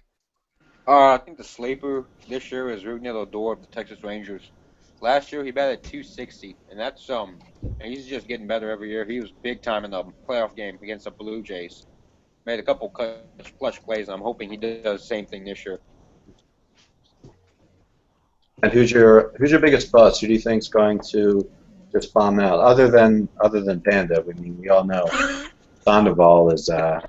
I think the sleeper this year is Rougned Odor of the Texas Rangers. Last year he batted .260, and that's and he's just getting better every year. He was big time in the playoff game against the Blue Jays. Made a couple clutch plays, and I'm hoping he does the same thing this year. And who's your biggest bust? Who do you think is going to just bomb out? Other than Panda, I mean, we all know Sandoval is going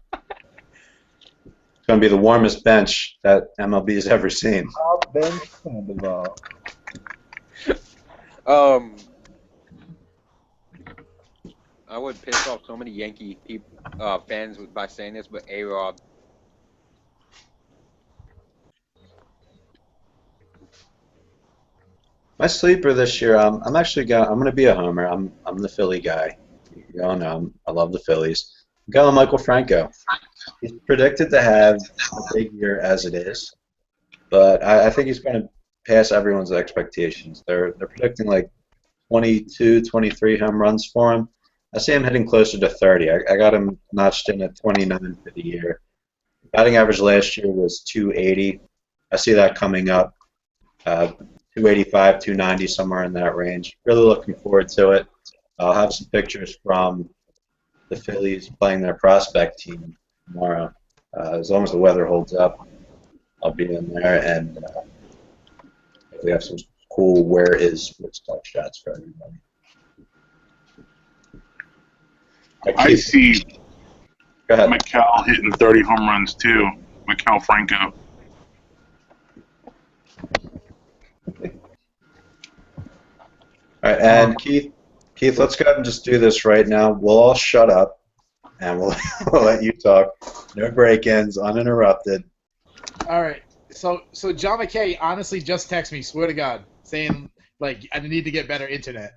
to be the warmest bench that MLB has ever seen. Bench Sandoval. I would piss off so many Yankee fans by saying this, but A-Rod. My sleeper this year, I'm going to be a homer. I'm the Philly guy. You all know I love the Phillies. I'm going Michael Franco. He's predicted to have a big year as it is, but I think he's going to pass everyone's expectations. They're predicting like 22, 23 home runs for him. I see him hitting closer to 30. I got him notched in at 29 for the year. Batting average last year was 280. I see that coming up. 285, 290, somewhere in that range. Really looking forward to it. I'll have some pictures from the Phillies playing their prospect team tomorrow. As long as the weather holds up, I'll be in there, and we have some cool where is sports talk shots for everybody. I see Go ahead. Mikel hitting 30 home runs too. Mikel Franco. All right, and Keith, let's go ahead and just do this right now. We'll all shut up, and we'll let you talk. No break-ins, uninterrupted. All right. So John McKay honestly just texted me, swear to God, saying like I need to get better internet.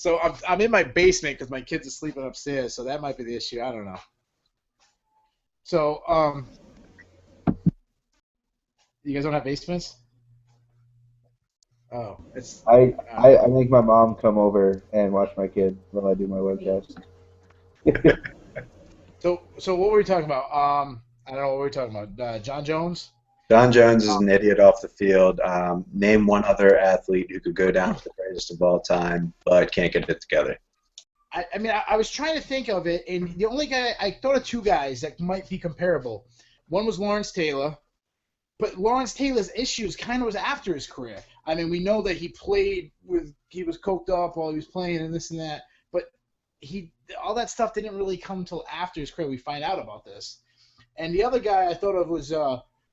So I'm in my basement because my kids are sleeping upstairs, so that might be the issue. I don't know. So you guys don't have basements? Oh, it's I make my mom come over and watch my kid while I do my webcast. so what were we talking about? I don't know what we were talking about. John Jones. John Jones is an idiot off the field. Name one other athlete who could go down as the greatest of all time, but can't get it together. I mean, I was trying to think of it, and the only guy I thought of two guys that might be comparable. One was Lawrence Taylor, but Lawrence Taylor's issues kind of was after his career. I mean, we know that he was coked up while he was playing and this and that, but all that stuff didn't really come until after his career. We find out about this. And the other guy I thought of was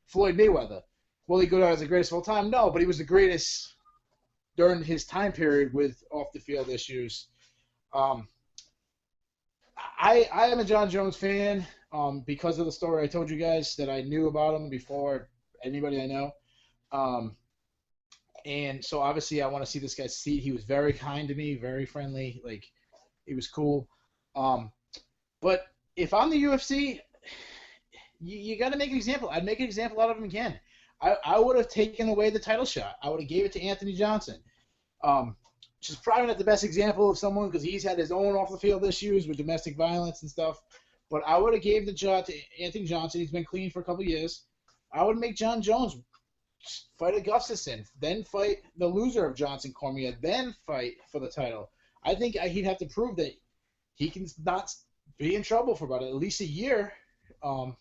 Floyd Mayweather. Will he go down as the greatest of all time? No, but he was the greatest during his time period with off the field issues. I am a John Jones fan because of the story I told you guys that I knew about him before anybody I know. And so obviously I want to see this guy succeed. He was very kind to me, very friendly. Like, he was cool. But if I'm the UFC, you got to make an example. I'd make an example out of him again. I would have taken away the title shot. I would have gave it to Anthony Johnson. Which is probably not the best example of someone because he's had his own off-the-field issues with domestic violence and stuff. But I would have gave the shot to Anthony Johnson. He's been clean for a couple of years. I would make John Jones fight a Gustafsson, then fight the loser of Johnson Cormier, then fight for the title. I think he'd have to prove that he can not be in trouble for about at least a year. So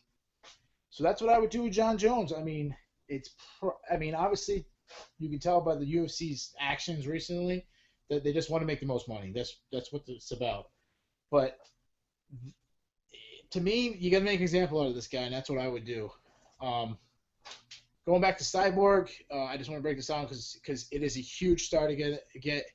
that's what I would do with John Jones. I mean, obviously, you can tell by the UFC's actions recently that they just want to make the most money. That's what it's about. But to me, you got to make an example out of this guy, and that's what I would do. Going back to Cyborg, I just want to break this down because it is a huge star to get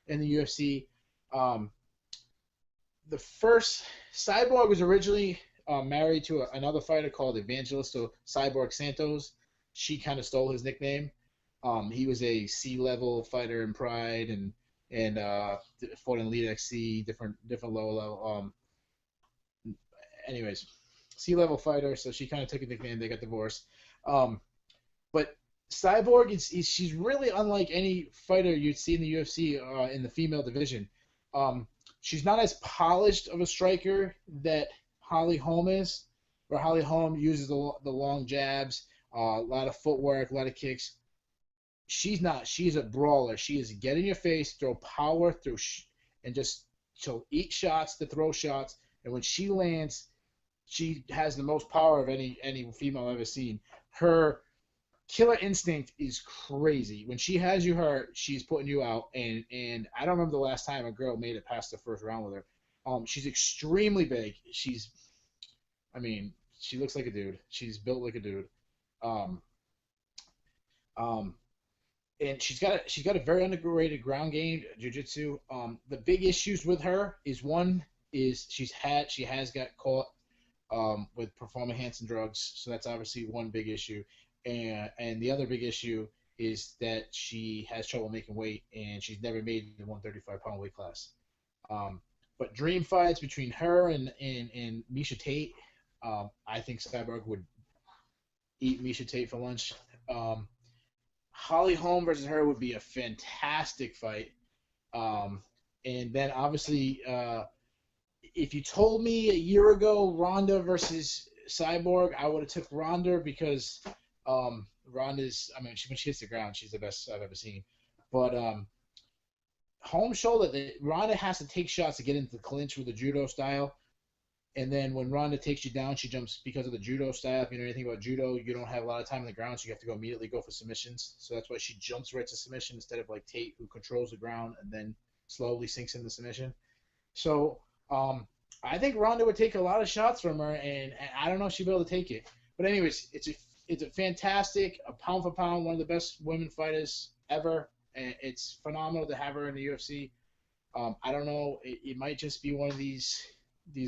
in the UFC. The first Cyborg was originally married to another fighter called Evangelisto Cyborg Santos. She kind of stole his nickname. He was a C-level fighter in Pride and fought in Elite XC, different lower level. Anyways, C-level fighter. So she kind of took a nickname. They got divorced. But Cyborg she's really unlike any fighter you'd see in the UFC in the female division. She's not as polished of a striker that Holly Holm is, where Holly Holm uses the long jabs, a lot of footwork, a lot of kicks. She's not. She's a brawler. She is get in your face, throw power through, and she'll eat shots to throw shots. And when she lands, she has the most power of any female I've ever seen. Her killer instinct is crazy. When she has you hurt, she's putting you out. And I don't remember the last time a girl made it past the first round with her. She's extremely big. She looks like a dude. She's built like a dude. And she's got a very underrated ground game, jiu-jitsu. The big issues with her is she has got caught with performance-enhancing drugs, so that's obviously one big issue. And the other big issue is that she has trouble making weight, and she's never made the 135-pound weight class. But dream fights between her and Miesha Tate, I think Cyborg would eat Miesha Tate for lunch. Holly Holm versus her would be a fantastic fight. And then obviously, if you told me a year ago Ronda versus Cyborg, I would have took Ronda because Ronda's, when she hits the ground, she's the best I've ever seen. But Holm showed that Ronda has to take shots to get into the clinch with the judo style. And then when Ronda takes you down, she jumps because of the judo style. If you know anything about judo, you don't have a lot of time on the ground, so you have to immediately go for submissions. So that's why she jumps right to submission instead of like Tate, who controls the ground and then slowly sinks into submission. So I think Ronda would take a lot of shots from her, and I don't know if she'd be able to take it. But anyways, it's a fantastic, a pound for pound, one of the best women fighters ever. And it's phenomenal to have her in the UFC. I don't know, it might just be one of these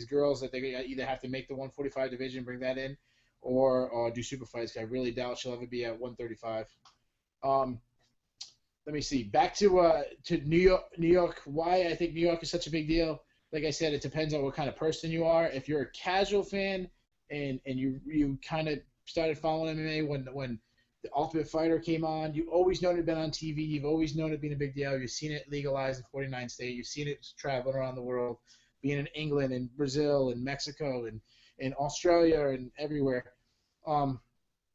girls that they either have to make the 145 division, bring that in, or do super fights. I really doubt she'll ever be at 135. let me see. Back to New York. New York. Why I think New York is such a big deal. Like I said, it depends on what kind of person you are. If you're a casual fan and you kind of started following MMA when the Ultimate Fighter came on, you always known it had been on TV. You've always known it being a big deal. You've seen it legalized in 49 states. You've seen it traveling around the world, being in England and Brazil and Mexico and Australia and everywhere.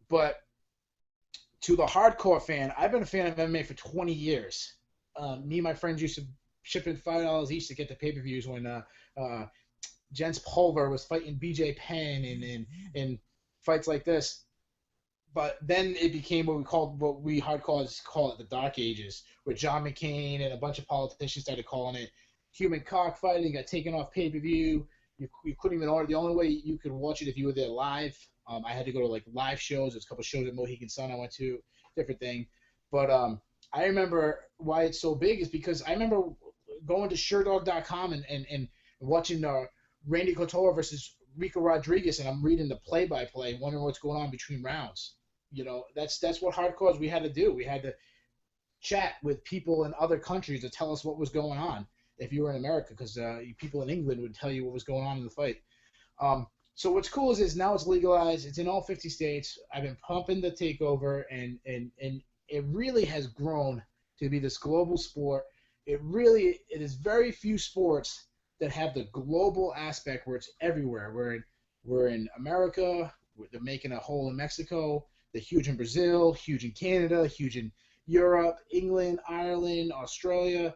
But to the hardcore fan, I've been a fan of MMA for 20 years. Me and my friends used to ship in $5 each to get the pay-per-views when Jens Pulver was fighting BJ Penn and fights like this. But then it became what we hardcores call it the Dark Ages, where John McCain and a bunch of politicians started calling it human cockfighting, got taken off pay-per-view. You couldn't even order. The only way you could watch it if you were there live. I had to go to like live shows. There's a couple shows at Mohegan Sun I went to, different thing. But I remember why it's so big is because I remember going to SureDog.com and watching Randy Couture versus Rico Rodriguez, and I'm reading the play-by-play, wondering what's going on between rounds. You know, that's what hardcores we had to do. We had to chat with people in other countries to tell us what was going on if you were in America, because people in England would tell you what was going on in the fight. So what's cool is now it's legalized. It's in all 50 states. I've been pumping the takeover, and it really has grown to be this global sport. It is very few sports that have the global aspect where it's everywhere. We're in America. They're making a hole in Mexico. They're huge in Brazil, huge in Canada, huge in Europe, England, Ireland, Australia.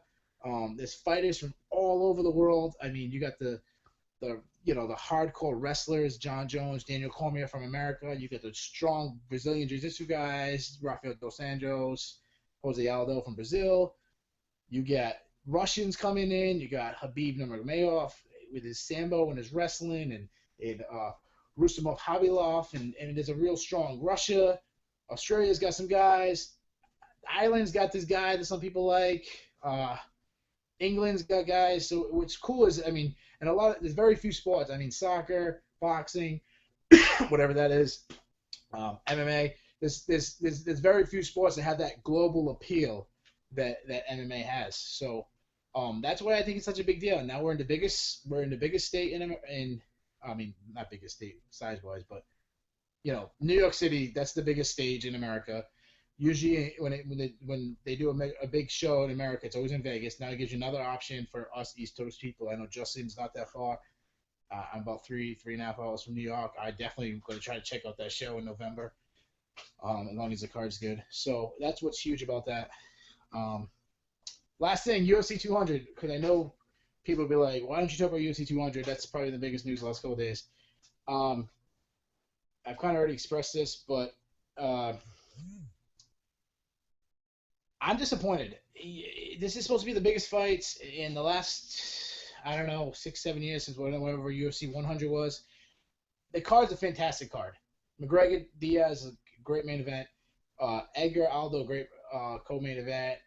There's fighters from all over the world. I mean, you got the hardcore wrestlers, John Jones, Daniel Cormier from America. You got the strong Brazilian Jiu-Jitsu guys, Rafael dos Anjos, Jose Aldo from Brazil. You got Russians coming in. You got Khabib Nurmagomedov with his sambo and his wrestling, and Rustamov Khabilov, and there's a real strong Russia. Australia's got some guys. Ireland's got this guy that some people like. England's got guys. So what's cool is, I mean, and there's very few sports. I mean, soccer, boxing, whatever that is, MMA. There's very few sports that have that global appeal that MMA has. So that's why I think it's such a big deal. Now we're in the biggest state in I mean, not biggest state size-wise, but, you know, New York City, that's the biggest stage in America. Usually when they do a big show in America, it's always in Vegas. Now it gives you another option for us East Coast people. I know Justin's not that far. I'm about 3.5 hours from New York. I definitely am going to try to check out that show in November, as long as the card's good. So that's what's huge about that. Last thing, UFC 200, because I know people will be like, why don't you talk about UFC 200? That's probably the biggest news the last couple of days. I've kind of already expressed this, but I'm disappointed. This is supposed to be the biggest fights in the last, I don't know, 6-7 years since whatever UFC 100 was. The card's a fantastic card. McGregor, Diaz, a great main event. Edgar, Aldo, great co-main event.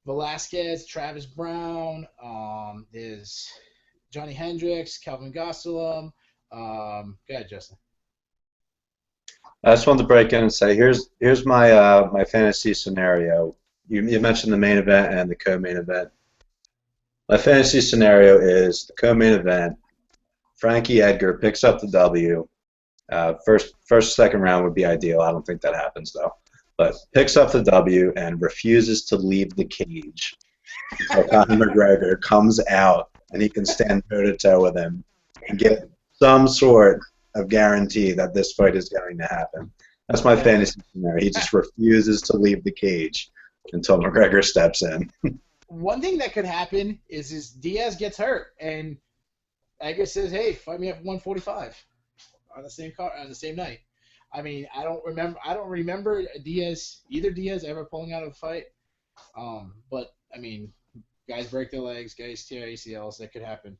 Velasquez, Travis Brown. There's Johnny Hendricks, Calvin Gastelum. Go ahead, Justin. I just wanted to break in and say, here's my my fantasy scenario. You mentioned the main event and the co-main event. My fantasy scenario is the co-main event. Frankie Edgar picks up the W. First, second round would be ideal. I don't think that happens though. But picks up the W and refuses to leave the cage until Conor McGregor comes out and he can stand toe-to-toe with him and get some sort of guarantee that this fight is going to happen. That's my fantasy scenario. He just refuses to leave the cage until McGregor steps in. One thing that could happen is Diaz gets hurt and Edgar says, "Hey, fight me at 145 on the same car on the same night." I mean, I don't remember Diaz ever pulling out of a fight. But I mean, guys break their legs, guys tear ACLs. That could happen.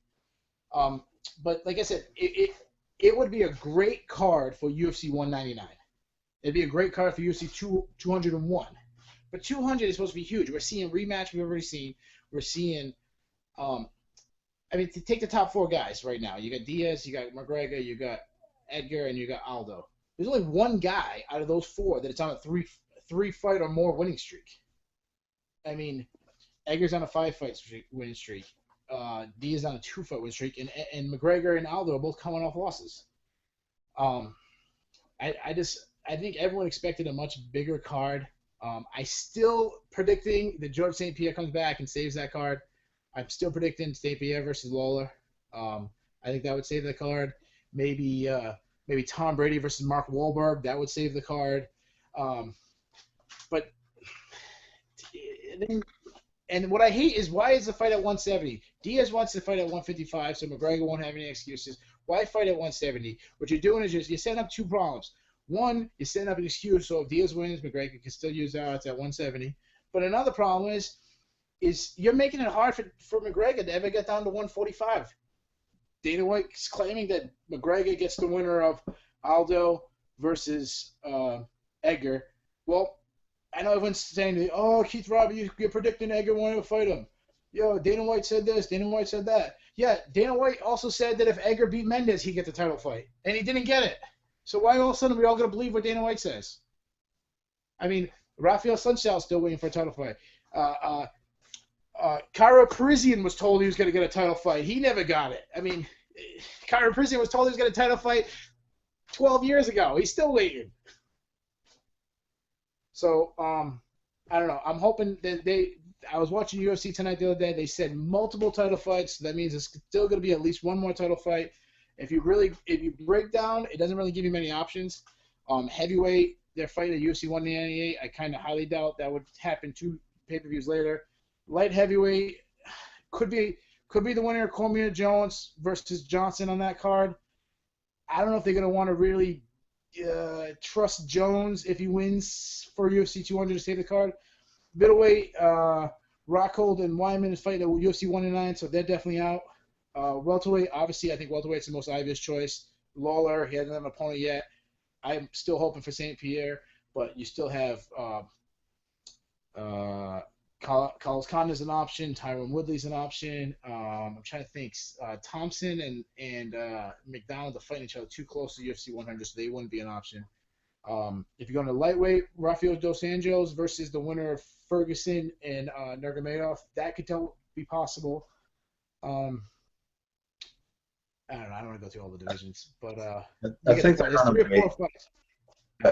But like I said, it would be a great card for UFC 199. It'd be a great card for UFC 201. But 200 is supposed to be huge. We're seeing rematch we've already seen. We're seeing, I mean, to take the top four guys right now. You got Diaz, you got McGregor, you got Edgar, and you got Aldo. There's only one guy out of those four that it's on a three fight or more winning streak. I mean, Edgar's on a 5-fight win streak. Diaz on a 2-fight win streak, and McGregor and Aldo are both coming off losses. Um, I think everyone expected a much bigger card. I still predicting that George St. Pierre comes back and saves that card. I'm still predicting St. Pierre versus Lawler. I think that would save the card. Maybe Tom Brady versus Mark Wahlberg, that would save the card. But and what I hate is, why is the fight at 170? Diaz wants to fight at 155, so McGregor won't have any excuses. Why fight at 170? What you're doing is you're setting up two problems. One, you're setting up an excuse so if Diaz wins, McGregor can still use odds at 170. But another problem is you're making it hard for McGregor to ever get down to 145. Dana White's claiming that McGregor gets the winner of Aldo versus Edgar. Well, I know everyone's saying, oh, Keith Robbie, you're predicting Edgar wanting to fight him. Yo, Dana White said this, Dana White said that. Yeah, Dana White also said that if Edgar beat Mendes, he'd get the title fight. And he didn't get it. So why all of a sudden are we all going to believe what Dana White says? I mean, Rafael Sunshal's still waiting for a title fight. Karo Parisian was told he was going to get a title fight. He never got it. I mean, Karo Parisian was told he was going to get a title fight 12 years ago. He's still waiting. So, I don't know. I'm hoping that I was watching UFC tonight the other day. They said multiple title fights. So that means it's still going to be at least one more title fight. If you break down, it doesn't really give you many options. Heavyweight, they're fighting at UFC 198. I kind of highly doubt that would happen 2 pay-per-views later. Light heavyweight could be the winner of Cormier Jones versus Johnson on that card. I don't know if they're going to want to really trust Jones if he wins for UFC 200 to save the card. Middleweight, Rockhold and Wyman is fighting at UFC 109, so they're definitely out. Welterweight, obviously, I think welterweight's the most obvious choice. Lawler, he hasn't had an opponent yet. I'm still hoping for St. Pierre, but you still have Carlos Condit an option. Tyron Woodley's an option. I'm trying to think. Thompson and McDonald are fighting each other too close to UFC 100, so they wouldn't be an option. If you're going to lightweight, Rafael Dos Anjos versus the winner of Ferguson and Nurmagomedov, that could be possible. I don't know. I don't want to go through all the divisions, but I think they're going to wait.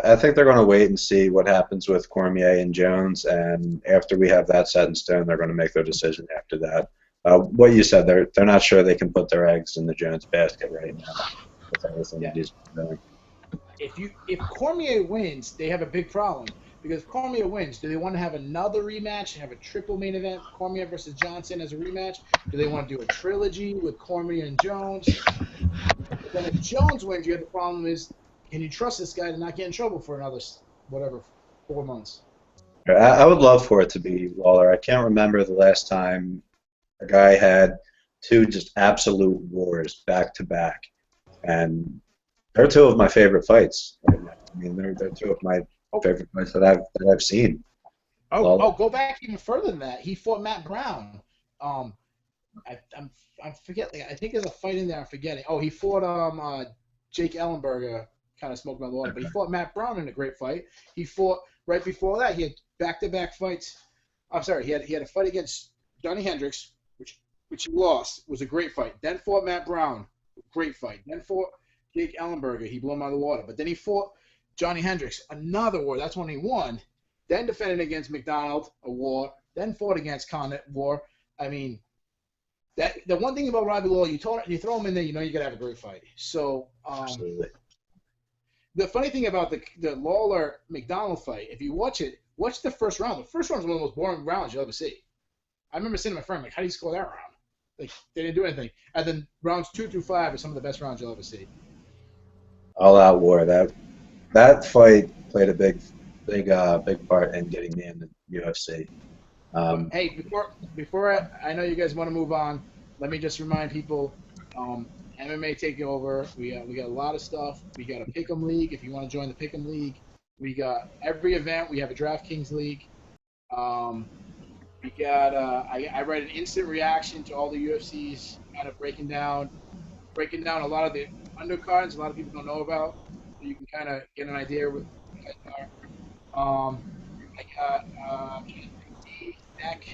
I think they're going to wait and see what happens with Cormier and Jones, and after we have that set in stone, they're going to make their decision after that. What you said, they're not sure they can put their eggs in the Jones basket right now with everything that he's doing. If Cormier wins, they have a big problem. Because if Cormier wins, do they want to have another rematch and have a triple main event, Cormier versus Johnson as a rematch? Do they want to do a trilogy with Cormier and Jones? But then if Jones wins, you have the problem is, can you trust this guy to not get in trouble for another, 4 months? I would love for it to be Lawler. I can't remember the last time a guy had 2 just absolute wars back to back, and they're 2 of my favorite fights right now. I mean, they're 2 of my favorite fights that I've seen. Go back even further than that. He fought Matt Brown. I'm forgetting. I think there's a fight in there. I'm forgetting. Oh, he fought Jake Ellenberger. Kind of smoked my water, but he fought Matt Brown in a great fight. He fought right before that. He had back-to-back fights. I'm sorry. He had a fight against Johnny Hendricks, which he lost. It was a great fight. Then fought Matt Brown, great fight. Then fought Jake Ellenberger. He blew him out of the water. But then he fought Johnny Hendricks, another war. That's when he won. Then defended against McDonald, a war. Then fought against Condit, war. I mean, the one thing about Robbie Lawler, you throw him in there, you know you're gonna have a great fight. So Absolutely. The funny thing about the Lawler McDonald fight, if you watch it, watch the first round. The first round is one of the most boring rounds you'll ever see. I remember saying to my friend, like, how do you score that round? Like, they didn't do anything. And then rounds 2 through 5 are some of the best rounds you'll ever see. All out war. That fight played a big part in getting me into UFC. Hey, before I know you guys want to move on, let me just remind people, MMA taking over. We got a lot of stuff. We got a Pick'em League. If you want to join the Pick'em League, we got every event. We have a DraftKings League. We got I read an instant reaction to all the UFCs, kind of breaking down a lot of the undercards a lot of people don't know about, so you can kind of get an idea what the guys are. I got Zach,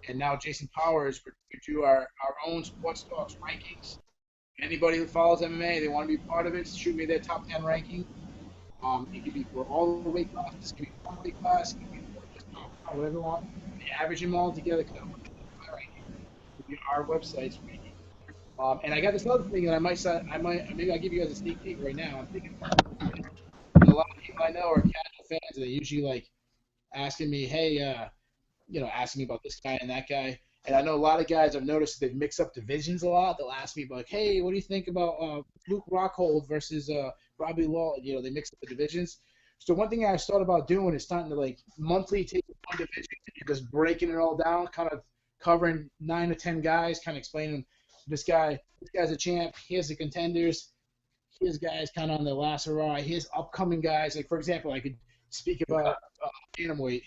and now Jason Powers, we do our own Sports Talks rankings. Anybody who follows MMA, they want to be part of it, shoot me their top 10 ranking. It could be for all the weight classes, it could be one weight class, it could be for just whatever you want. They average them all together, because our website's ranking. And I got this other thing that maybe I'll give you guys a sneak peek right now. I'm thinking a lot of people I know are casual fans, and they usually like asking me, hey, asking me about this guy and that guy. And I know a lot of guys, I've noticed they've mixed up divisions a lot. They'll ask me like, hey, what do you think about Luke Rockhold versus Robbie Law? They mix up the divisions. So one thing I started about doing is starting to like monthly take one division and just breaking it all down, kind of covering 9 to 10 guys, kind of explaining this guy's a champ, here's the contenders, here's guys kind of on the last hurrah, here's upcoming guys. Like, for example, I could speak about bantamweight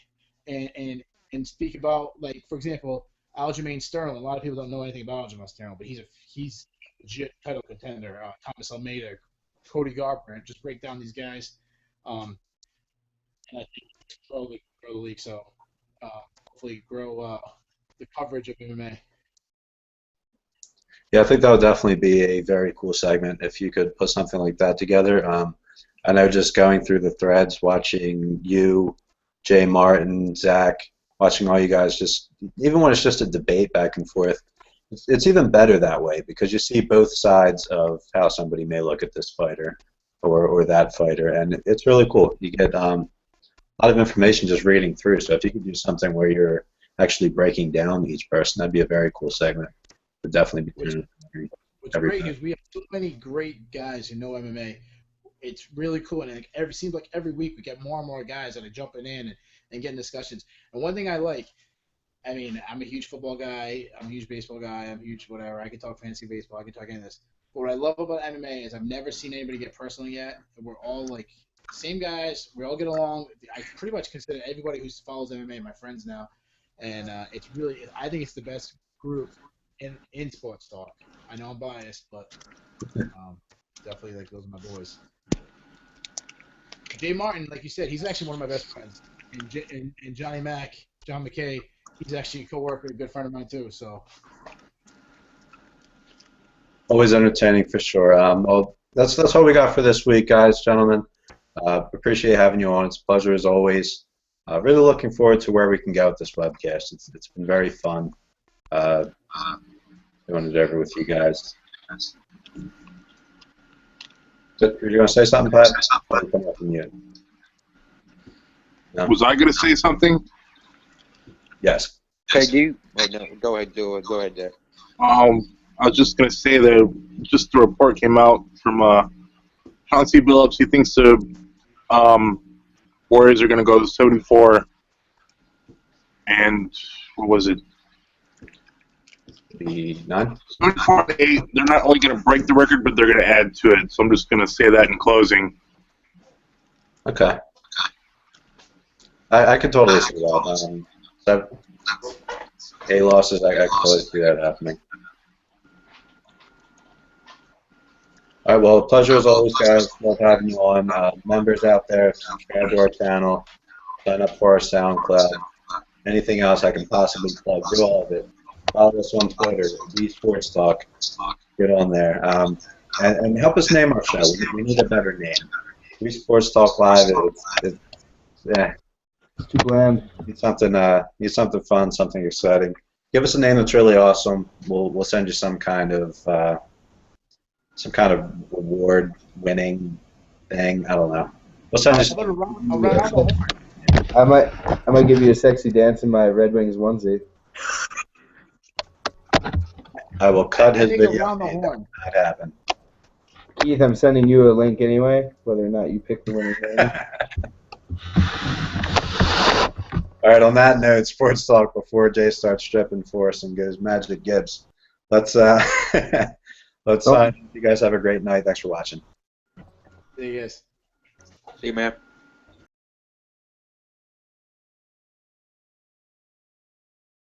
and speak about, like, for example, Aljamain Sterling. A lot of people don't know anything about Aljamain Sterling, but he's a legit title contender. Thomas Almeida, Cody Garbrandt, just break down these guys. And I think grow the league, so hopefully grow the coverage of MMA. Yeah, I think that would definitely be a very cool segment if you could put something like that together. I know just going through the threads, watching you, Jay Martin, Zach, watching all you guys, just even when it's just a debate back and forth, it's even better that way because you see both sides of how somebody may look at this fighter or that fighter, and it's really cool. You get a lot of information just reading through. So if you could do something where you're actually breaking down each person, that'd be a very cool segment. Would definitely be. What's great is we have so many great guys who know MMA. It's really cool, and it seems like every week we get more and more guys that are jumping in and getting discussions. And one thing I like, I mean, I'm a huge football guy, I'm a huge baseball guy, I'm a huge whatever. I can talk fantasy baseball, I can talk any of this. But what I love about MMA is I've never seen anybody get personal yet. We're all like same guys. We all get along. I pretty much consider everybody who follows MMA my friends now, and it's really, I think it's the best group in sports talk. I know I'm biased, but definitely like those are my boys. Jay Martin, like you said, he's actually one of my best friends. And Johnny Mack, John McKay, he's actually a coworker, a good friend of mine too. So Always entertaining for sure. Well, that's all we got for this week, guys, gentlemen. Appreciate having you on. It's a pleasure as always. Really looking forward to where we can go with this webcast. It's been very fun doing it over with you guys. Did you want to say something, Pat? No? Was I going to say something? Yes. Hey, do you? Wait, no, go ahead, do it. Go ahead, Jack. I was just going to say that just the report came out from Chauncey Billups. He thinks the Warriors are going to go to 74. And what was it? 9? 74-8. They're not only going to break the record, but they're going to add to it. So I'm just going to say that in closing. Okay. I can totally see that. So, 8 losses, I can totally see that happening. All right, well, pleasure as always, guys. Love having you on. Members out there, subscribe to our channel, sign up for our SoundCloud. Anything else I can possibly plug, do all of it. Follow us on Twitter, Sports Talk. Get on there. And help us name our show. We need a better name. Sports Talk Live. It's too bland. Need something fun, something exciting. Give us a name that's really awesome. We'll send you some kind of award-winning thing. I don't know. We'll send you. I might give you a sexy dance in my Red Wings onesie. I will cut his video. Around the horn. That happen. Keith, I'm sending you a link anyway, whether or not you pick the winning name. All right. On that note, sports talk before Jay starts stripping for us and goes Magic Gibbs. Let's sign. You guys have a great night. Thanks for watching. See you guys. See you, man.